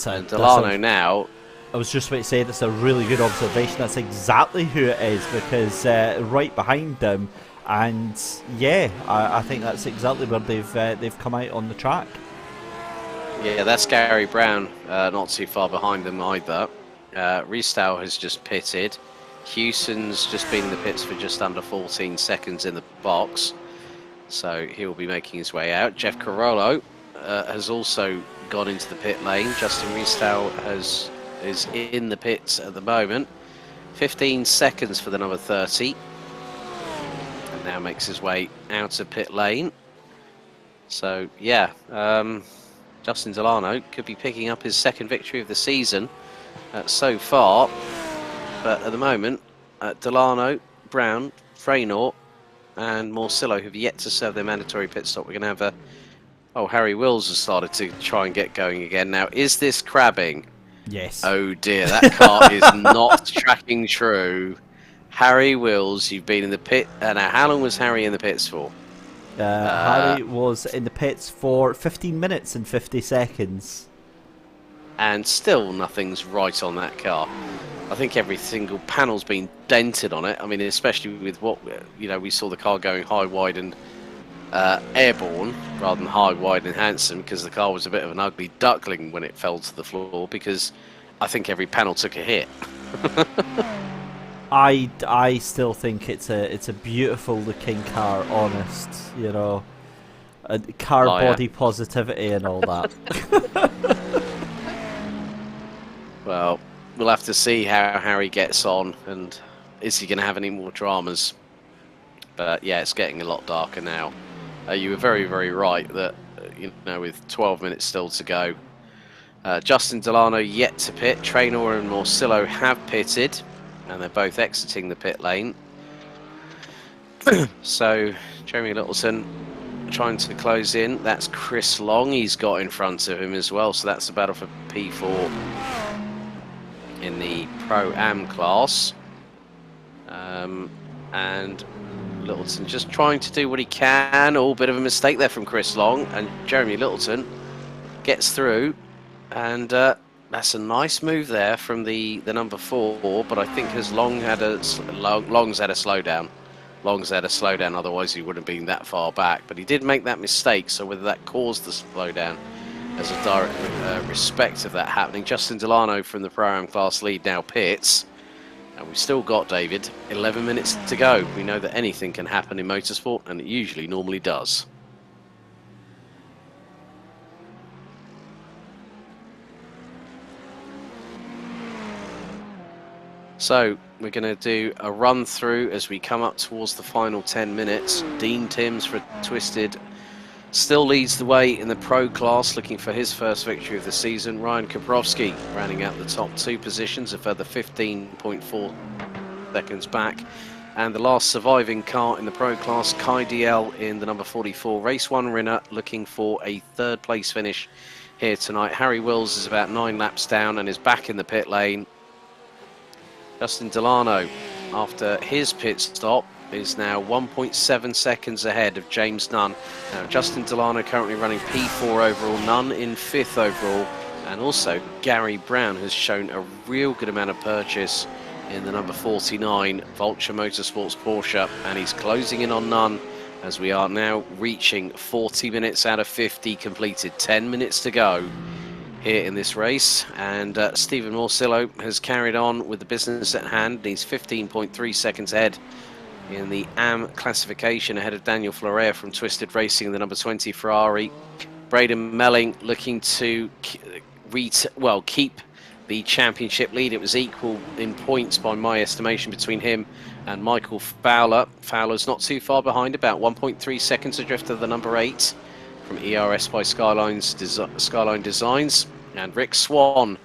And Delano now. I was just about to say that's a really good observation. That's exactly who it is, because right behind them, and yeah, I think that's exactly where they've come out on the track. Yeah, that's Gary Brown, not too far behind them either. Ristow has just pitted. Hewson's just been in the pits for just under 14 seconds in the box, so he'll be making his way out. Jeff Carollo has also gone into the pit lane. Justin Ristow is in the pits at the moment. 15 seconds for the number 30. And now makes his way out of pit lane. So, yeah, Justin Delano could be picking up his second victory of the season so far. But at the moment, Delano, Brown, Freynor and Morcillo have yet to serve their mandatory pit stop. We're going to have a... Oh, Harry Wills has started to try and get going again. Now, is this crabbing? Yes. Oh dear, that car is not tracking true. Harry Wills, you've been in the pit. Now, how long was Harry in the pits for? Harry was in the pits for 15 minutes and 50 seconds. And still nothing's right on that car. I think every single panel's been dented on it. I mean, especially with what, we saw the car going high, wide and airborne rather than high, wide and handsome, because the car was a bit of an ugly duckling when it fell to the floor, because I think every panel took a hit. I still think it's a beautiful looking car, honest, car body positivity and all that. Well, we'll have to see how Harry gets on, and is he going to have any more dramas. But yeah, it's getting a lot darker now. You were very, very right that, with 12 minutes still to go. Justin Delano yet to pit. Traynor and Morcillo have pitted, and they're both exiting the pit lane. So, Jeremy Littleton trying to close in. That's Chris Long. He's got in front of him as well, so that's the battle for P4 in the Pro-Am class. And Littleton just trying to do what he can. Oh, bit of a mistake there from Chris Long, and Jeremy Littleton gets through, and that's a nice move there from the number 4. But I think as Long's had a slowdown. Long's had a slowdown, otherwise he wouldn't have been that far back. But he did make that mistake, so whether that caused the slowdown as a direct respect of that happening. Justin Delano from the Pro-Am class lead now pits. And we've still got, David, 11 minutes to go. We know that anything can happen in motorsport, and it usually normally does. So we're going to do a run through as we come up towards the final 10 minutes. Dean Timms for Twisted still leads the way in the Pro class, looking for his first victory of the season. Ryan Kabrowski rounding out the top 2 positions, a further 15.4 seconds back. And the last surviving car in the Pro class, Kai DL in the number 44 Race 1 winner, looking for a 3rd place finish here tonight. Harry Wills is about 9 laps down and is back in the pit lane. Justin Delano, after his pit stop, is now 1.7 seconds ahead of James Nunn. Now, Justin Delano currently running P4 overall, Nunn in 5th overall, and also Gary Brown has shown a real good amount of purchase in the number 49 Vulture Motorsports Porsche, and he's closing in on Nunn as we are now reaching 40 minutes out of 50 completed, 10 minutes to go here in this race. And Stephen Morcillo has carried on with the business at hand. He's 15.3 seconds ahead in the AM classification, ahead of Daniel Florea from Twisted Racing, the number 20 Ferrari. Braden Melling looking to keep the championship lead. It was equal in points by my estimation between him and Michael Fowler. Fowler's not too far behind, about 1.3 seconds adrift of the number 8 from ERS by Skyline Designs. And Rick Swan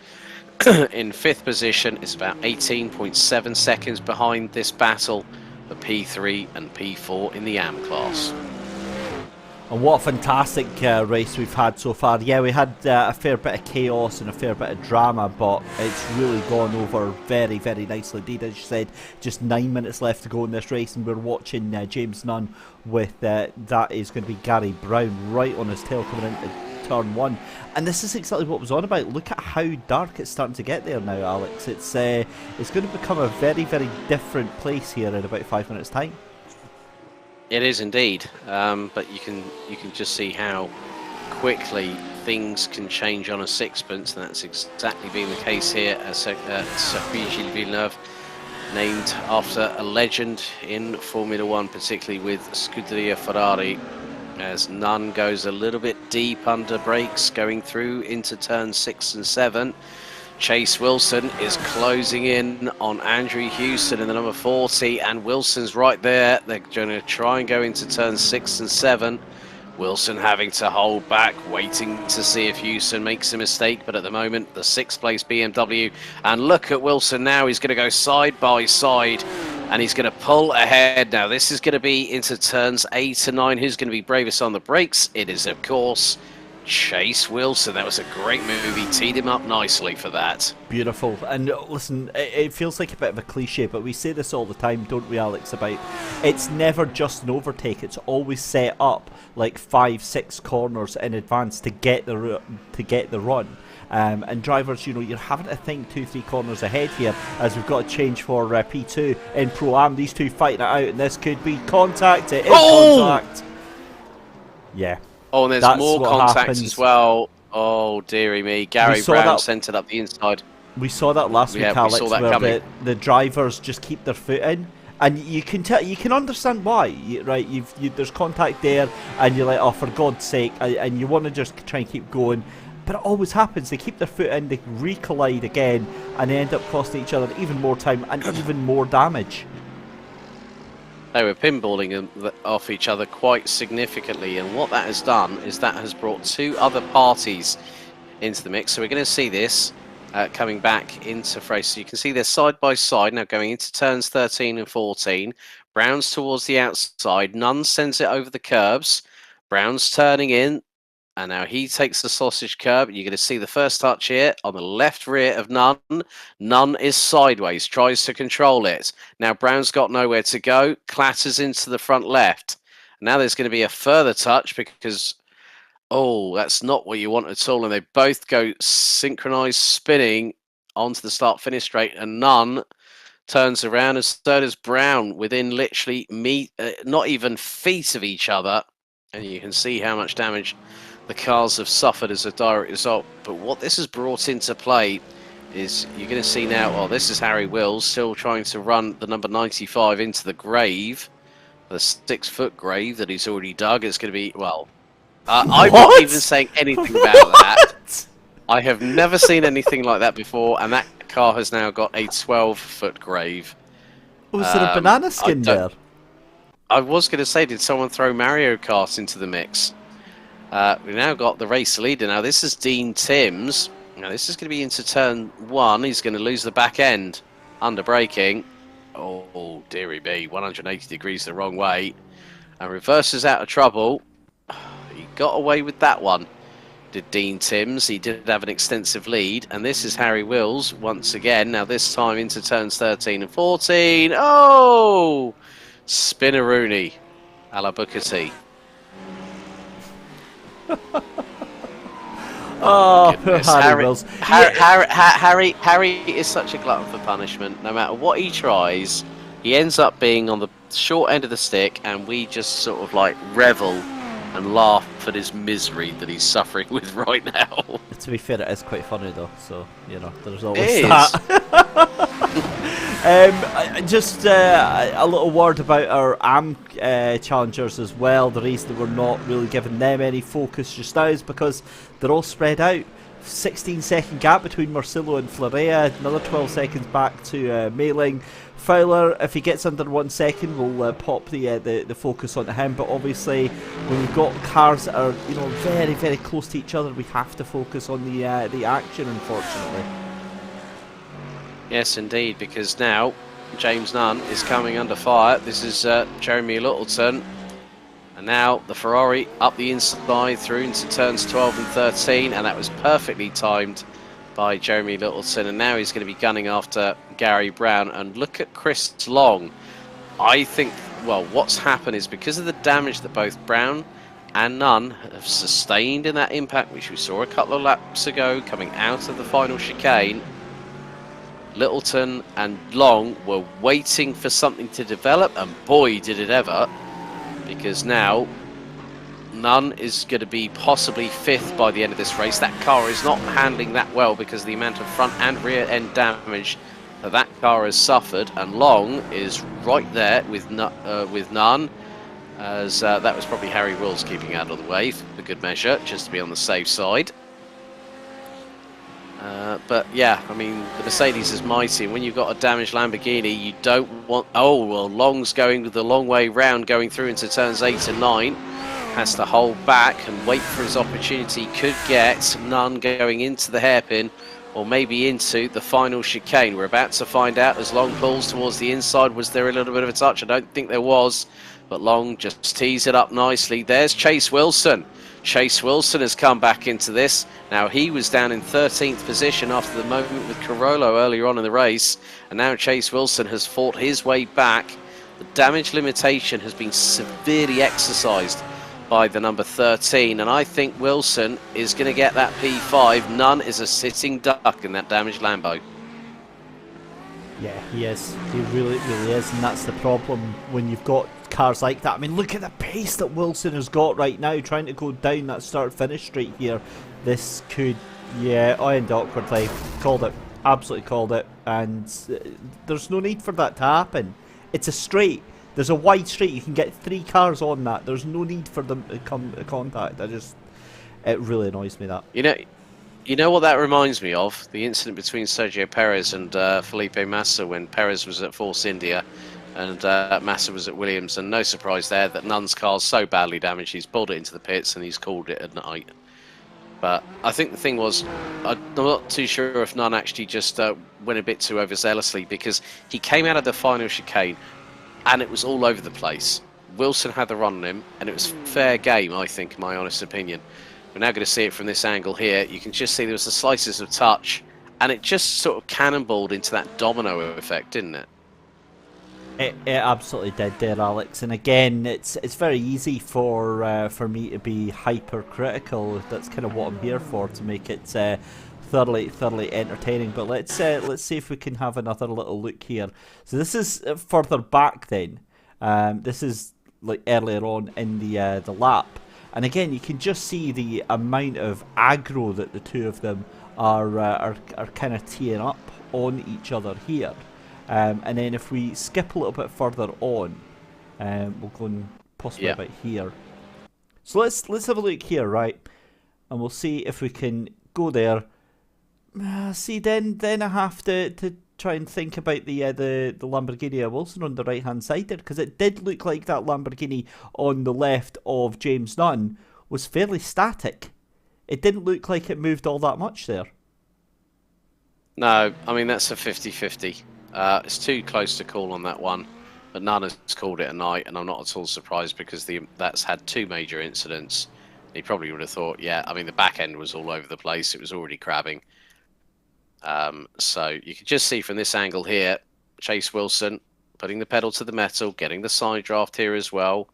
in 5th position is about 18.7 seconds behind this battle for P3 and P4 in the AM class. And what a fantastic race we've had so far. Yeah, we had a fair bit of chaos and a fair bit of drama, but it's really gone over very, very nicely indeed. As you said, just 9 minutes left to go in this race, and we're watching James Nunn with, that is going to be Gary Brown right on his tail coming into turn 1. And this is exactly what was on about. Look at how dark it's starting to get there now, Alex. It's going to become a very, very different place here in about 5 minutes' time. It is indeed, but you can just see how quickly things can change on a sixpence, and that's exactly been the case here at Gilles Villeneuve, named after a legend in Formula 1, particularly with Scuderia Ferrari, as Nunn goes a little bit deep under brakes, going through into turns 6 and 7. Chase Wilson is closing in on Andrew Houston in the number 40, and Wilson's right there. They're going to try and go into turns 6 and 7. Wilson having to hold back, waiting to see if Houston makes a mistake, but at the moment, the 6th place BMW. And look at Wilson now, he's going to go side by side, and he's going to pull ahead. Now, this is going to be into turns 8 and 9. Who's going to be bravest on the brakes? It is, of course, Chase Wilson. That was a great move. He teed him up nicely for that. Beautiful. And listen, it feels like a bit of a cliche, but we say this all the time, don't we, Alex, about it's never just an overtake. It's always set up like 5-6 corners in advance to get the run. And drivers, you know, you're having to think 2-3 corners ahead here, as we've got a change for P2 in Pro-Am. These two fighting it out, and this could be contact. It is contact. Yeah. Oh, and there's more contact as well. Oh, dearie me. Gary Brown centered up the inside. We saw that last week, Alex, where the drivers just keep their foot in. And you can tell, you can understand why, right? There's contact there, and you're like, oh, for God's sake, and you want to just try and keep going. But it always happens. They keep their foot in, they recollide again, and they end up costing each other even more time and even more damage. They were pinballing off each other quite significantly, and what that has done is that has brought 2 other parties into the mix. So we're going to see this coming back into race. So you can see they're side by side now going into turns 13 and 14. Brown's towards the outside. Nunn sends it over the curbs. Brown's turning in. And now he takes the sausage curb. You're going to see the first touch here on the left rear of Nunn. Nunn is sideways, tries to control it. Now Brown's got nowhere to go, clatters into the front left. Now there's going to be a further touch because, oh, that's not what you want at all. And they both go synchronized spinning onto the start-finish straight. And Nunn turns around, and so does Brown, within literally not even feet of each other. And you can see how much damage the cars have suffered as a direct result. But what this has brought into play is you're going to see now, well, this is Harry Wills still trying to run the number 95 into the grave, the 6-foot grave that he's already dug. It's going to be, well, I'm not even saying anything about that. I have never seen anything like that before, and that car has now got a 12-foot grave. Was there a banana skin there? I was going to say, did someone throw Mario Kart into the mix? We've now got the race leader. Now, this is Dean Timms. Now, this is going to be into turn 1. He's going to lose the back end under braking. Oh, dearie me. 180 degrees the wrong way. And reverses out of trouble. He got away with that one, did Dean Timms. He did have an extensive lead. And this is Harry Wills once again. Now, this time into turns 13 and 14. Oh! Spinneroonie a la Booker T. Oh, Harry Wills. Harry is such a glutton for punishment. No matter what he tries, he ends up being on the short end of the stick, and we just sort of like revel and laugh at his misery that he's suffering with right now. To be fair, it is quite funny though, so, you know, there's always that. Just a little word about our AM challengers as well. The reason we're not really giving them any focus just now is because they're all spread out. 16-second gap between Marcelo and Florea, another 12 seconds back to Mailing. Fowler, if he gets under 1 second, we'll pop the focus onto him. But obviously, when we've got cars that are, you know, very, very close to each other, we have to focus on the action, unfortunately. Yes, indeed, because now James Nunn is coming under fire. This is Jeremy Littleton. And now the Ferrari up the inside through into turns 12 and 13. And that was perfectly timed by Jeremy Littleton. And now he's going to be gunning after Gary Brown. And look at Chris Long. I think, well, what's happened is because of the damage that both Brown and Nunn have sustained in that impact, which we saw a couple of laps ago coming out of the final chicane, Littleton and Long were waiting for something to develop, and boy did it ever, because now Nunn is going to be possibly 5th by the end of this race. That car is not handling that well because of the amount of front and rear end damage that car has suffered, and Long is right there with Nunn, as that was probably Harry Wills keeping out of the way for good measure, just to be on the safe side. But yeah, I mean, the Mercedes is mighty, and when you've got a damaged Lamborghini, you don't want... Oh, well, Long's going the long way round, going through into turns 8 and 9. Has to hold back and wait for his opportunity. Could get Nunn going into the hairpin, or maybe into the final chicane. We're about to find out as Long pulls towards the inside. Was there a little bit of a touch? I don't think there was, but Long just tees it up nicely. There's Chase Wilson. Chase Wilson has come back into this. Now, he was down in 13th position after the moment with Carollo earlier on in the race, and now Chase Wilson has fought his way back. The damage limitation has been severely exercised by the number 13, and I think Wilson is going to get that P5. Nunn is a sitting duck in that damaged Lambo. Yeah, he is. He really, really is, and that's the problem when you've got cars like that. I mean, look at the pace that Wilson has got right now, trying to go down that start-finish straight here. This could, yeah, end awkwardly. Called it. Absolutely called it. And there's no need for that to happen. It's a straight. There's a wide straight. You can get 3 cars on that. There's no need for them to come to contact. It really annoys me, that. You know what that reminds me of? The incident between Sergio Perez and Felipe Massa when Perez was at Force India and Massa was at Williams. And no surprise there that Nunn's car's so badly damaged, he's pulled it into the pits and he's called it at night. But I think the thing was, I'm not too sure if Nunn actually just went a bit too overzealously, because he came out of the final chicane and it was all over the place. Wilson had the run on him, and it was fair game, I think, in my honest opinion. We're now going to see it from this angle here. You can just see there was the slices of touch, and it just sort of cannonballed into that domino effect, didn't it? It absolutely did there, Alex. And again, it's very easy for me to be hypercritical. That's kind of what I'm here for, to make it thoroughly entertaining. But let's see if we can have another little look here. So this is further back then. This is like earlier on in the lap. And again, you can just see the amount of aggro that the two of them are kind of teeing up on each other here. And then if we skip a little bit further on, we'll go and possibly Yeah. about here. So let's have a look here, right? And we'll see if we can go there. See, then I have to try and think about the Lamborghini of Wilson on the right hand side there, because it did look like that Lamborghini on the left of James Nunn was fairly static. It didn't look like it moved all that much there. No, I mean, that's a 50-50. It's too close to call on that one, but none has called it a night, and I'm not at all surprised because that's had 2 major incidents. He probably would have thought, yeah, I mean, the back end was all over the place. It was already crabbing. So you can just see from this angle here, Chase Wilson putting the pedal to the metal, getting the side draft here as well.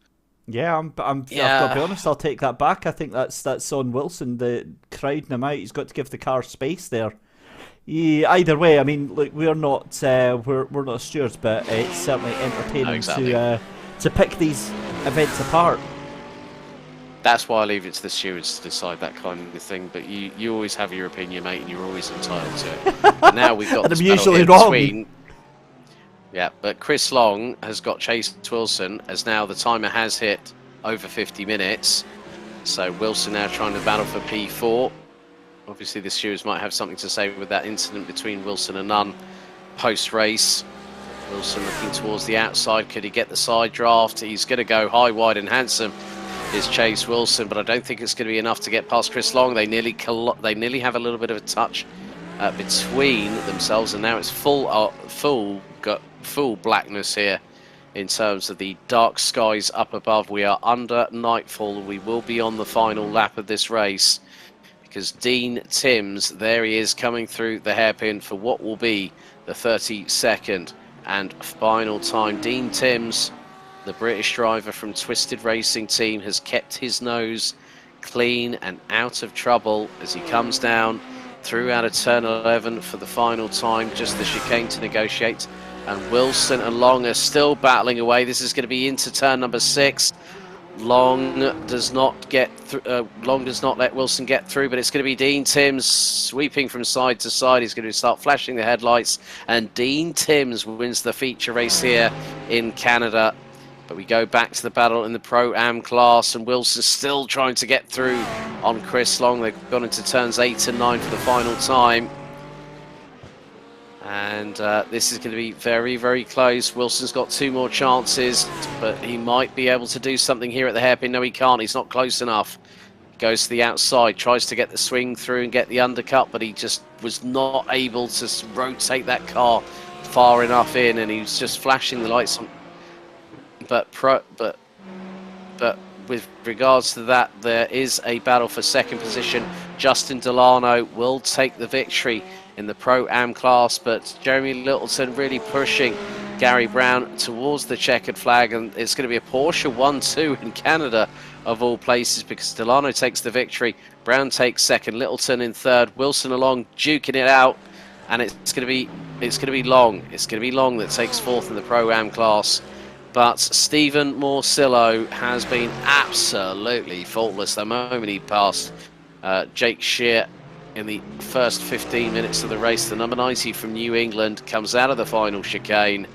Yeah, I've got to be honest, I'll take that back. I think that's on Wilson, the crowding him out. He's got to give the car space there. Yeah, either way, I mean, look, we're not we're not stewards, but it's certainly entertaining to pick these events apart. That's why I leave it to the stewards to decide that kind of thing. But you always have your opinion, mate, and you're always entitled to it. But now we've got And this I'm battle usually here wrong. between. Yeah, but Chris Long has got Chase Wilson, as now the timer has hit over 50 minutes. So Wilson now trying to battle for P4. Obviously, the stewards might have something to say with that incident between Wilson and Nunn post-race. Wilson looking towards the outside. Could he get the side draft? He's going to go high, wide and handsome. Is Chase Wilson, but I don't think it's going to be enough to get past Chris Long. They nearly have a little bit of a touch between themselves, and now it's full blackness here in terms of the dark skies up above. We are under nightfall. We will be on the final lap of this race because Dean Timms, there he is coming through the hairpin for what will be the 32nd and final time. Dean Timms, the British driver from Twisted Racing Team, has kept his nose clean and out of trouble as he comes down through out of turn 11 for the final time, just the chicane to negotiate. And Wilson and Long are still battling away. This is going to be into turn number 6. Long does not get Long does not let Wilson get through, but it's going to be Dean Timms sweeping from side to side. He's going to start flashing the headlights, and Dean Timms wins the feature race here in Canada. But we go back to the battle in the Pro-Am class, and Wilson's still trying to get through on Chris Long. They've gone into turns 8 and 9 for the final time. And this is going to be very, very close. Wilson's got 2 more chances, but he might be able to do something here at the hairpin. No, he can't. He's not close enough. Goes to the outside, tries to get the swing through and get the undercut, but he just was not able to rotate that car far enough in, and he was just flashing the lights on. But with regards to that, there is a battle for second position. Justin Delano will take the victory in the Pro-Am class, but Jeremy Littleton really pushing Gary Brown towards the checkered flag, and it's going to be a Porsche 1-2 in Canada of all places, because Delano takes the victory, Brown takes second, Littleton in third, Wilson along duking it out, and it's going to be Long. It's going to be Long that takes fourth in the Pro-Am class. But Stephen Morcillo has been absolutely faultless the moment he passed Jake Shear in the first 15 minutes of the race. The number 90 from New England comes out of the final chicane,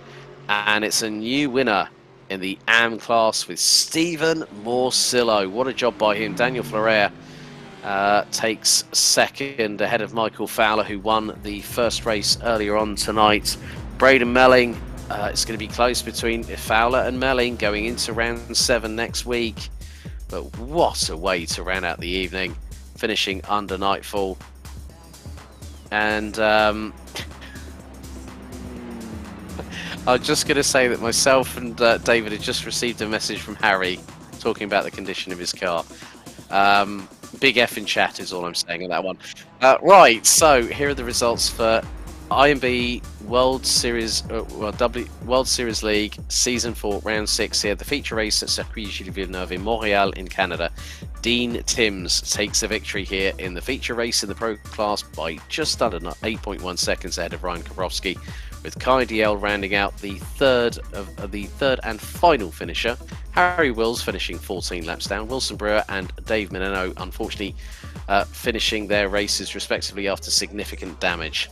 and it's a new winner in the AM class with Stephen Morcillo. What a job by him. Daniel Florea takes second ahead of Michael Fowler, who won the first race earlier on tonight. Braden Melling, it's going to be close between Fowler and Melling going into round 7 next week. But what a way to round out the evening, finishing under nightfall. And I'm just going to say that myself and David had just received a message from Harry talking about the condition of his car. Big F in chat is all I'm saying on that one. Right, so here are the results for IMB World Series, World Series League Season 4, Round 6 here. The feature race at Circuit Gilles Villeneuve in Montreal in Canada. Dean Timms takes the victory here in the feature race in the Pro class by just under 8.1 seconds ahead of Ryan Kabrowski. with Kai DL rounding out the third and final finisher. Harry Wills finishing 14 laps down. Wilson Brewer and Dave Menino unfortunately finishing their races respectively after significant damage.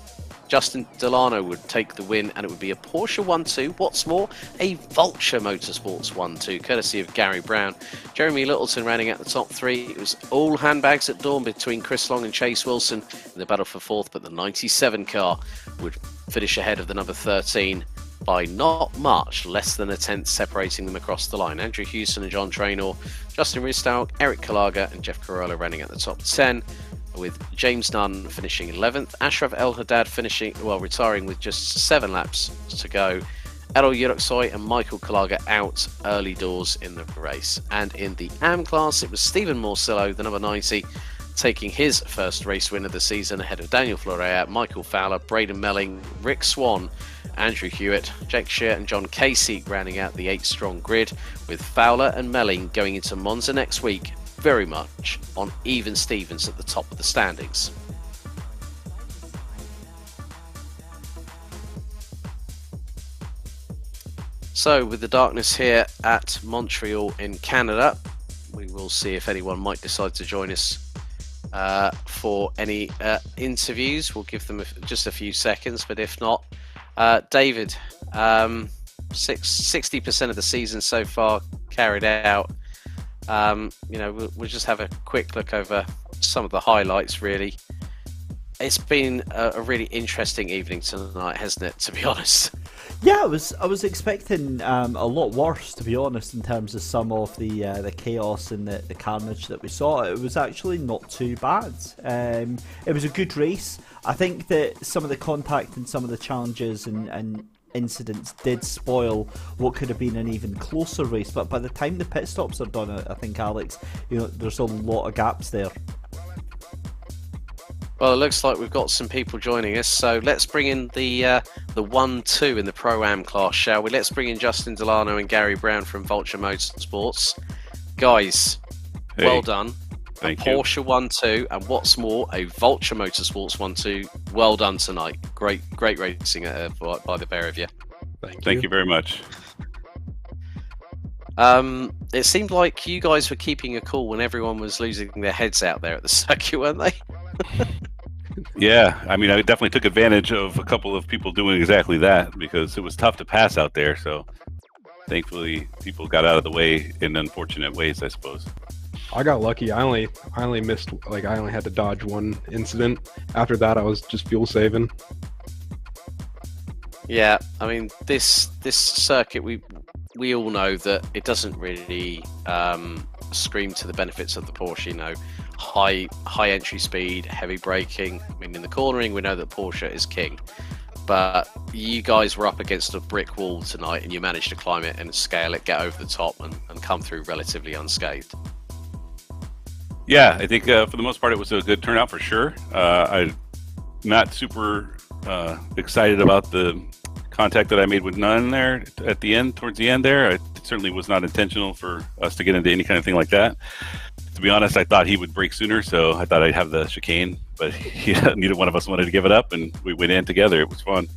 Justin Delano would take the win, and it would be a Porsche 1-2. What's more, a Vulture Motorsports 1-2, courtesy of Gary Brown. Jeremy Littleton rounding out the top three. It was all handbags at dawn between Chris Long and Chase Wilson in the battle for fourth, but the 97 car would finish ahead of the number 13 by not much, less than a tenth separating them across the line. Andrew Hewson and John Traynor, Justin Ristow, Eric Kalaga and Jeff Corolla rounding out the top 10. With James Nunn finishing 11th, Ashraf El Haddad retiring with just 7 laps to go. Errol Yuroksoy and Michael Kalaga out early doors in the race. And in the AM class, it was Stephen Morsillo, the number 90, taking his first race win of the season ahead of Daniel Florea, Michael Fowler, Braden Melling, Rick Swan, Andrew Hewitt, Jake Shear and John Casey rounding out the 8-strong grid, with Fowler and Melling going into Monza next week very much on even Stevens at the top of the standings. So with the darkness here at Montreal in Canada, we will see if anyone might decide to join us for any interviews. We'll give them just a few seconds, but if not, David, 60% of the season so far carried out. We'll just have a quick look over some of the highlights, really. It's been a really interesting evening tonight, hasn't it, to be honest? Yeah, I was expecting a lot worse, to be honest, in terms of some of the chaos and the carnage that we saw. It was actually not too bad. It was a good race. I think that some of the contact and some of the challenges and incidents did spoil what could have been an even closer race, but by the time the pit stops are done, I think, Alex, there's a lot of gaps there. Well, it looks like we've got some people joining us, so let's bring in the 1-2 in the Pro-Am class, shall we? Let's bring in Justin Delano and Gary Brown from Vulture Motorsports. Guys, hey. Well done. Thank you. Porsche 1-2, and what's more, a Vulture Motorsports 1-2. Well done tonight. Great racing by the pair of you. Thank you very much. It seemed like you guys were keeping a cool when everyone was losing their heads out there at the circuit, weren't they? Yeah, I mean, I definitely took advantage of a couple of people doing exactly that because it was tough to pass out there. So thankfully, people got out of the way in unfortunate ways, I suppose. I got lucky. I only missed, I only had to dodge one incident. After that, I was just fuel saving. Yeah, I mean, this circuit, we all know that it doesn't really scream to the benefits of the Porsche. High entry speed, heavy braking. I mean, in the cornering, we know that Porsche is king. But you guys were up against a brick wall tonight, and you managed to climb it and scale it, get over the top, and come through relatively unscathed. Yeah, I think for the most part it was a good turnout for sure. I'm not super excited about the contact that I made with Nunn there at the end, towards the end there. It certainly was not intentional for us to get into any kind of thing like that. To be honest, I thought he would break sooner, so I thought I'd have the chicane, but neither one of us wanted to give it up, and we went in together. It was fun.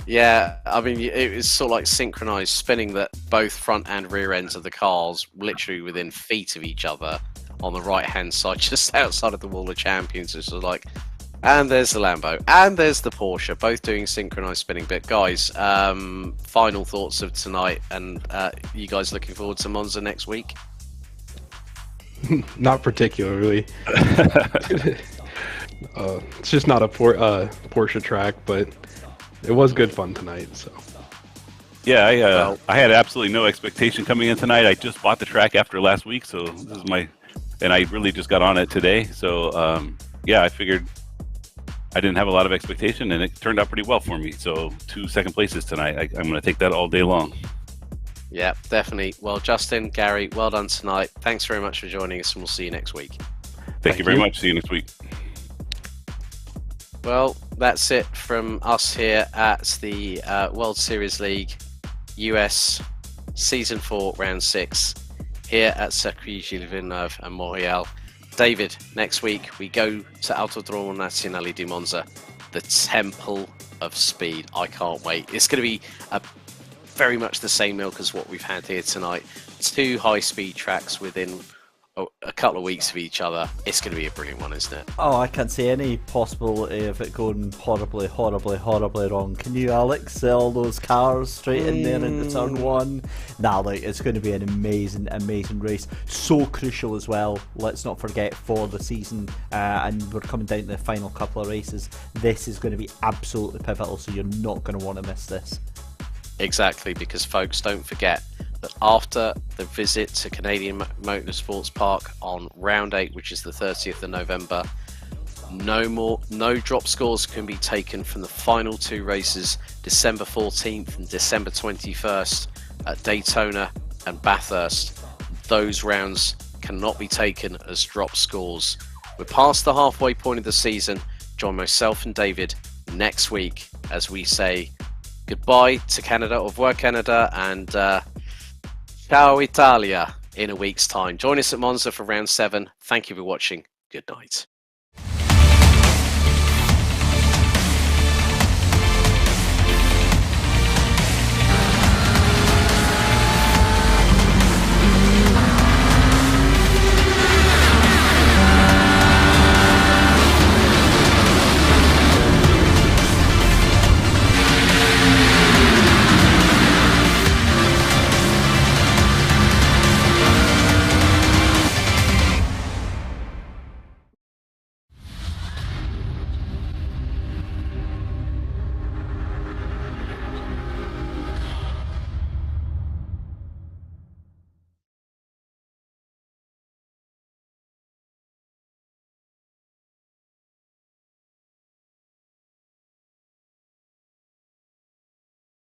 Yeah, I mean, it was sort of like synchronized spinning that both front and rear ends of the cars literally within feet of each other on the right-hand side, just outside of the Wall of Champions. It's like, and there's the Lambo, and there's the Porsche, both doing synchronized spinning. But guys, final thoughts of tonight, and you guys looking forward to Monza next week? Not particularly. It's just not a Porsche track, but it was good fun tonight. So yeah, I had absolutely no expectation coming in tonight. I just bought the track after last week, so this is and I really just got on it today. So yeah, I figured I didn't have a lot of expectation, and it turned out pretty well for me. So 2 second places tonight. I'm going to take that all day long. Yeah, definitely. Well, Justin, Gary, well done tonight. Thanks very much for joining us, and we'll see you next week. Thank you very much. See you next week. Well, that's it from us here at the World Series League US Season 4, Round 6, here at Circuit Gilles Villeneuve and Montreal. David, next week we go to Autodromo Nazionale di Monza, the Temple of speed. I can't wait. It's going to be very much the same milk as what we've had here tonight. 2 high-speed tracks within a couple of weeks of each other. It's going to be a brilliant one, isn't it? Oh, I can't see any possibility of it going horribly, horribly, horribly wrong. Can you, Alex? All those cars straight in there into turn 1. Nah, like, it's going to be an amazing, amazing race. So crucial as well. Let's not forget for the season, and we're coming down to the final couple of races. This is going to be absolutely pivotal, so you're not going to want to miss this. Exactly, because folks, don't forget that after the visit to Canadian Motorsports Park on round 8, which is the 30th of November, no drop scores can be taken from the final 2 races, December 14th and December 21st at Daytona and Bathurst. Those rounds cannot be taken as drop scores. We're past the halfway point of the season. Join myself and David next week as we say goodbye to Canada, au revoir Canada, and ciao Italia in a week's time. Join us at Monza for round 7. Thank you for watching. Good night.